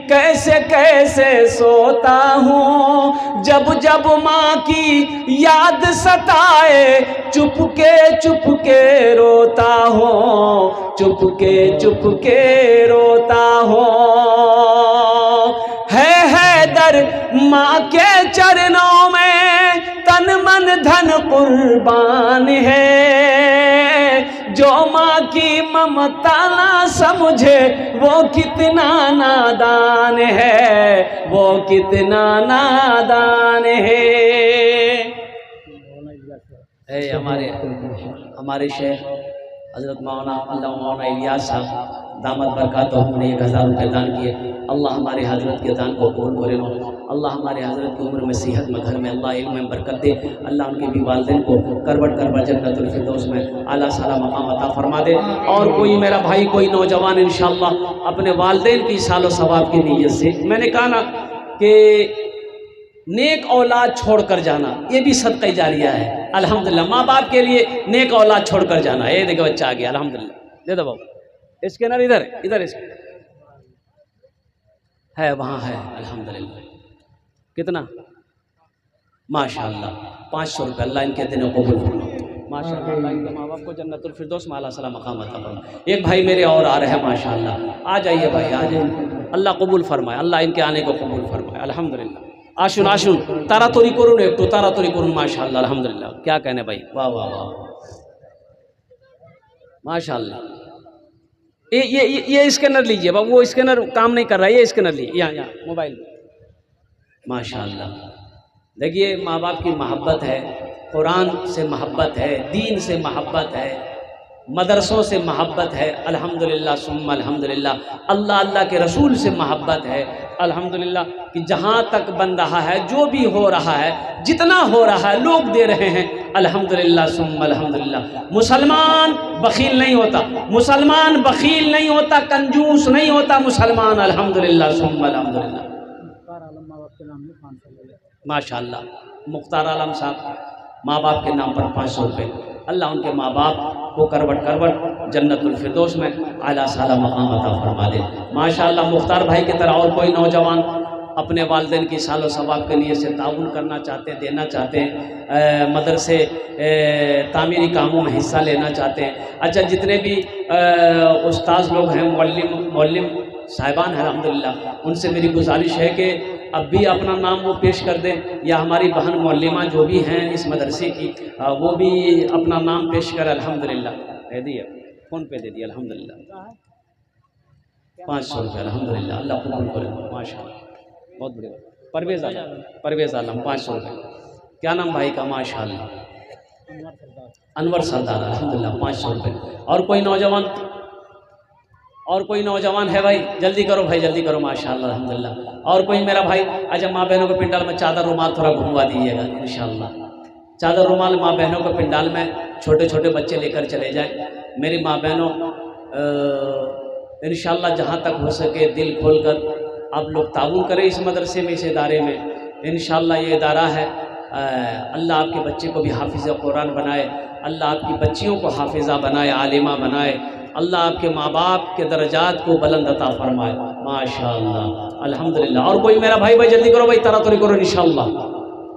कैसे कैसे सोता हूँ। जब जब माँ की याद सताए चुपके रोता हूँ, चुपके रोता हूँ। है दर माँ के चरणों में तन मन धन कुर्बान है। जो माँ की ममता ना समझे वो कितना नादान है, वो कितना नादान है। हमारे शेख हज़रत मौलाना अल्लाह मौलाना इलियास साहब दामद बरकातहू ने 1000 रुपये दान किए। अल्लाह हमारे हज़रत के दान को कबूल करे। अल्लाह हमारे हज़रत की उम्र में सेहत में घर में अल्लाह इल्म में बरकत दे। अल्लाह उनके भी वालिदैन को करबट जन्नतुल फिरदौस में आला साला मकाम अता फरमा दे। और कोई मेरा भाई कोई नौजवान इंशाअल्लाह अपने वालिदैन की सालो सवाब की नीयत से, मैंने कहा ना कि नेक औलाद छोड़कर जाना ये भी सदका जारिया है। अल्हम्दुलिल्लाह माँ बाप के लिए नेक औलाद छोड़कर जाना। ये देखो बच्चा आ गया, अल्हम्दुलिल्लाह। दे दो बाबू स्कैनर, इधर है, वहाँ है। अल्हम्दुलिल्लाह कितना माशाअल्लाह 500 रुपये। अल्लाह इनके दिनों को कबूल फरमाए माशाअल्लाह। अल्लाह इनके माँ बाप को जन्नतुल फिरदौस में आला साला मकाम अता फरमाए। एक भाई मेरे और आ रहे हैं माशाअल्लाह, आ जाइए भाई, आ जाइए। अल्लाह कबूल फरमाए, अल्लाह इनके आने को कबूल फरमाए। अल्हम्दुलिल्लाह आशुन आशुन तारातोरी करुन, एक तो तारातोरी करुन माशाअल्लाह। अल्हम्दुलिल्लाह क्या कहने भाई, वाह वाह वाह माशाअल्लाह। ये स्कैनर लीजिए बाबू, वो स्कैनर काम नहीं कर रहा है, ये स्कैनर लीजिए यहाँ मोबाइल में माशाअल्लाह। देखिए माँ बाप की मोहब्बत है, कुरान से मोहब्बत है, दीन से मोहब्बत है, मदरसों से मोहब्बत है। अल्हम्दुलिल्लाह सुम्मा अल्हम्दुलिल्लाह। अल्लाह के रसूल से मोहब्बत है। अल्हम्दुलिल्लाह कि जहाँ तक बन रहा है, जो भी हो रहा है, जितना हो रहा है लोग दे रहे हैं। अल्हम्दुलिल्लाह सुम्मा अल्हम्दुलिल्लाह। मुसलमान बखील नहीं होता, मुसलमान बखील नहीं होता, कंजूस नहीं होता मुसलमान। अल्हम्दुलिल्लाह सुम्मा अल्हम्दुलिल्लाह। माशाअल्लाह मुख्तार आलम साहब माँ बाप के नाम पर 500 रुपये। अल्लाह उनके माँ बाप को करवट जन्नतुल फिरदौस में आला साला मकाम अता फरमा दे माशाअल्लाह। मुख्तार भाई की तरह और कोई नौजवान अपने वालिदैन की सालो सवाब के लिए से ताउन करना चाहते हैं, देना चाहते हैं, मदरसे तामीरी कामों में हिस्सा लेना चाहते हैं। अच्छा जितने भी उस्ताद लोग हैं, मौल्लिम साहिबान हैं अल्हम्दुलिल्लाह, उनसे मेरी गुजारिश है कि अब भी अपना नाम वो पेश कर दें, या हमारी बहन मौल्लिमा जो भी हैं इस मदरसे की वो भी अपना नाम पेश करें। अल्हम्दुलिल्लाह दे दिए, फ़ोन पे दे दिए अल्हम्दुलिल्लाह 500 रुपये। अल्हम्दुलिल्लाह अल्लाह कबूल करे माशाअल्लाह, बहुत बढ़िया। परवेज़ आलम 500 रुपये। क्या नाम भाई का? माशाअल्लाह अनवर सरदार अल्हम्दुलिल्लाह 500 रुपये। और कोई नौजवान है भाई? जल्दी करो भाई, जल्दी करो माशाअल्लाह अल्हम्दुलिल्लाह। और कोई मेरा भाई? अच्छा माँ बहनों के पिंडाल में चादर रुमाल थोड़ा घुमवा दीजिएगा इंशाअल्लाह। चादर रुमाल माँ बहनों के पिंडाल में छोटे छोटे बच्चे लेकर चले जाए। मेरी माँ बहनों इंशाअल्लाह जहाँ तक हो सके दिल खोल कर आप लोग ताउन करें इस मदरसे में, इस इदारे में। इंशाअल्लाह ये इदारा है, अल्लाह आपके बच्चे को भी हाफिज़ कुरान बनाए, अल्लाह आपकी बच्चियों को हाफिज़ा बनाए, आलिमा बनाए, अल्लाह आपके माँ बाप के दर्जात को बुलंद अता फरमाए माशाअल्लाह अल्हम्दुलिल्लाह। और कोई मेरा भाई जल्दी करो भाई, तरातरी करो इंशाअल्लाह।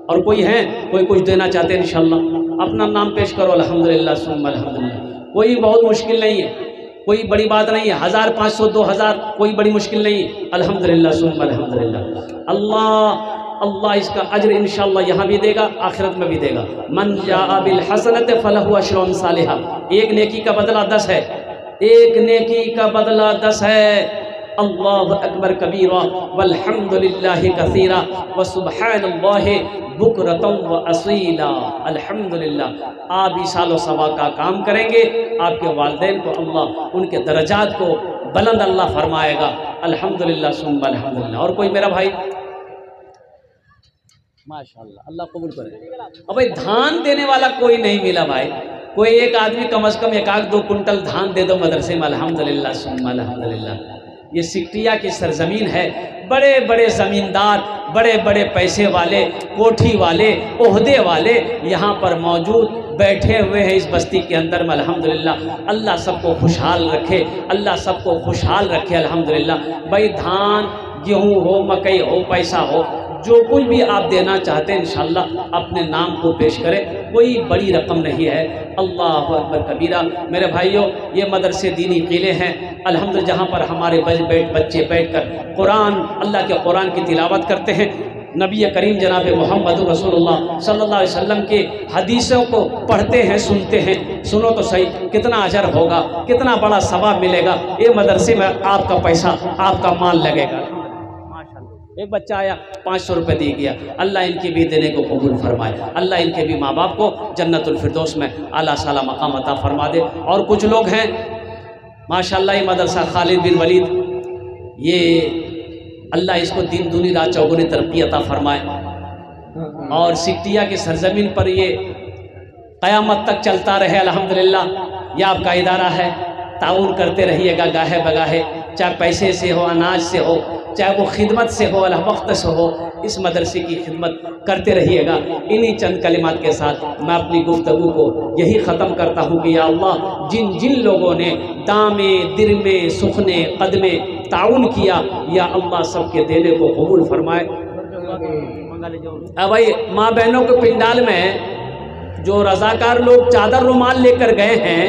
और कोई है, कोई कुछ देना चाहते हैं इंशाअल्लाह, अपना नाम पेश करो। अल्हम्दुलिल्लाह सुम्मा अल्हम्दुलिल्लाह। कोई बहुत मुश्किल नहीं है, कोई बड़ी बात नहीं है, 1000 500 2000 कोई बड़ी मुश्किल नहीं है। अल्हम्दुलिल्लाह सुम्मा अल्हम्दुलिल्लाह। अल्लाह इसका अज्र इंशाअल्लाह यहाँ भी देगा, आखिरत में भी देगा। मन जाअ बिल हसनत फलहु अशरु अम्सालिहा। एक नेकी का बदला 10 है, एक नेकी का बदला 10 है। अल्लाहु अकबर कबीरा वल्हम्दुलिल्लाहि कसीरा व सुब्हानल्लाहि बुकरतम व असीला। अल्हम्दुलिल्लाह। आप ईसाल सवा का काम करेंगे, आपके वालिदैन को अल्लाह उनके दर्जात को बुलंद अल्लाह फरमाएगा। अल्हम्दुलिल्लाह सुम्मा अल्हम्दुलिल्लाह। और कोई मेरा भाई? माशाअल्लाह, अल्लाह कबूल करे। अब भाई धान देने वाला कोई नहीं मिला भाई, कोई एक आदमी कम से कम 1-2 कुंटल धान दे दो मदरसे में। अल्हम्दुलिल्लाह सुम्मा अल्हम्दुलिल्लाह। ये सिकटिया की सरजमीन है, बड़े बड़े ज़मींदार, बड़े बड़े पैसे वाले, कोठी वाले, ओहदे वाले यहाँ पर मौजूद बैठे हुए हैं इस बस्ती के अंदर में। अल्हम्दुलिल्लाह। अल्लाह सबको खुशहाल रखे, अल्लाह सबको खुशहाल रखे। अल्हम्दुलिल्लाह। भाई धान, गेहूँ हो, मकई हो, पैसा हो, जो कुछ भी आप देना चाहते हैं इंशाअल्लाह अपने नाम को पेश करें, कोई बड़ी रकम नहीं है। अल्लाह अकबर कबीरा। मेरे भाइयों, ये मदरसे दीनी किले हैं अल्हम्दुलिल्लाह, जहाँ पर हमारे बच्चे बैठकर कुरान, अल्लाह के कुरान की तिलावत करते हैं, नबी करीम जनाब मोहम्मद रसूलुल्लाह सल्लल्लाहु अलैहि वसल्लम के हदीसों को पढ़ते हैं, सुनते हैं। सुनो तो सही, कितना अजर होगा, कितना बड़ा सवाब मिलेगा। ये मदरसे में आपका पैसा, आपका माल लगेगा। एक बच्चा आया 500 रुपये दे गया, अल्लाह इनके भी देने को कबूल फरमाए, अल्लाह इनके भी माँ बाप को जन्नतुल फिरदौस में आला साला मकाम अता फरमा दे। और कुछ लोग हैं माशाअल्लाह, ये मदरसा खालिद बिन वलीद, ये अल्लाह इसको दिन दूनी रात चौगुनी तरक्की अता फरमाए। और सिकटिया की सरजमीन पर ये क़यामत तक चलता रहे अल्हम्दुलिल्लाह। यह आपका इदारा है, ताउन करते रहिएगा गाहे बगाहे, चाहे पैसे से हो, अनाज से हो, चाहे वो खिदमत से हो, अल्लाह वक्त से हो, इस मदरसे की खिदमत करते रहिएगा। इन्हीं चंद कलिमात के साथ मैं अपनी गुफ्तगू को यही ख़त्म करता हूँ कि या अल्लाह, जिन जिन लोगों ने दामे, दिरमे, सुखने, कदमे ताउन किया, या अल्लाह सबके देने को कबूल फरमाए। अब भाई माँ बहनों के पिंडाल में जो रज़ाकार लोग चादर रुमाल लेकर गए हैं,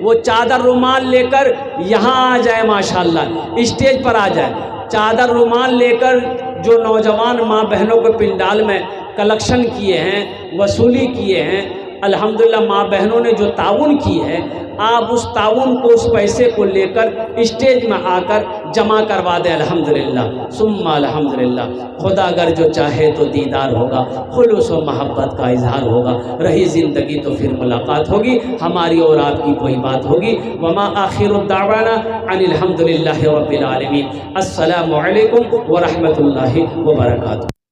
वो चादर रुमाल लेकर यहाँ आ जाए, माशाअल्लाह स्टेज पर आ जाए। चादर रुमाल लेकर जो नौजवान माँ बहनों के पिंडाल में कलेक्शन किए हैं, वसूली किए हैं, अल्हम्दुलिल्लाह माँ बहनों ने जो ताउन की है, आप उस ताउन को, उस पैसे को लेकर स्टेज में आकर जमा करवा दें। अल्हम्दुलिल्लाह सुम्मा अल्हम्दुलिल्लाह। खुदा अगर जो चाहे तो दीदार होगा, खुलूस व मोहब्बत का इजहार होगा, रही ज़िंदगी तो फिर मुलाकात होगी, हमारी और आपकी कोई बात होगी। वमा आखिरु दावाना अनिल हम्दुलिल्लाहि रब्बिल आलमीन। अस्सलामु अलैकुम व रहमतुल्लाहि व बरकातुहू।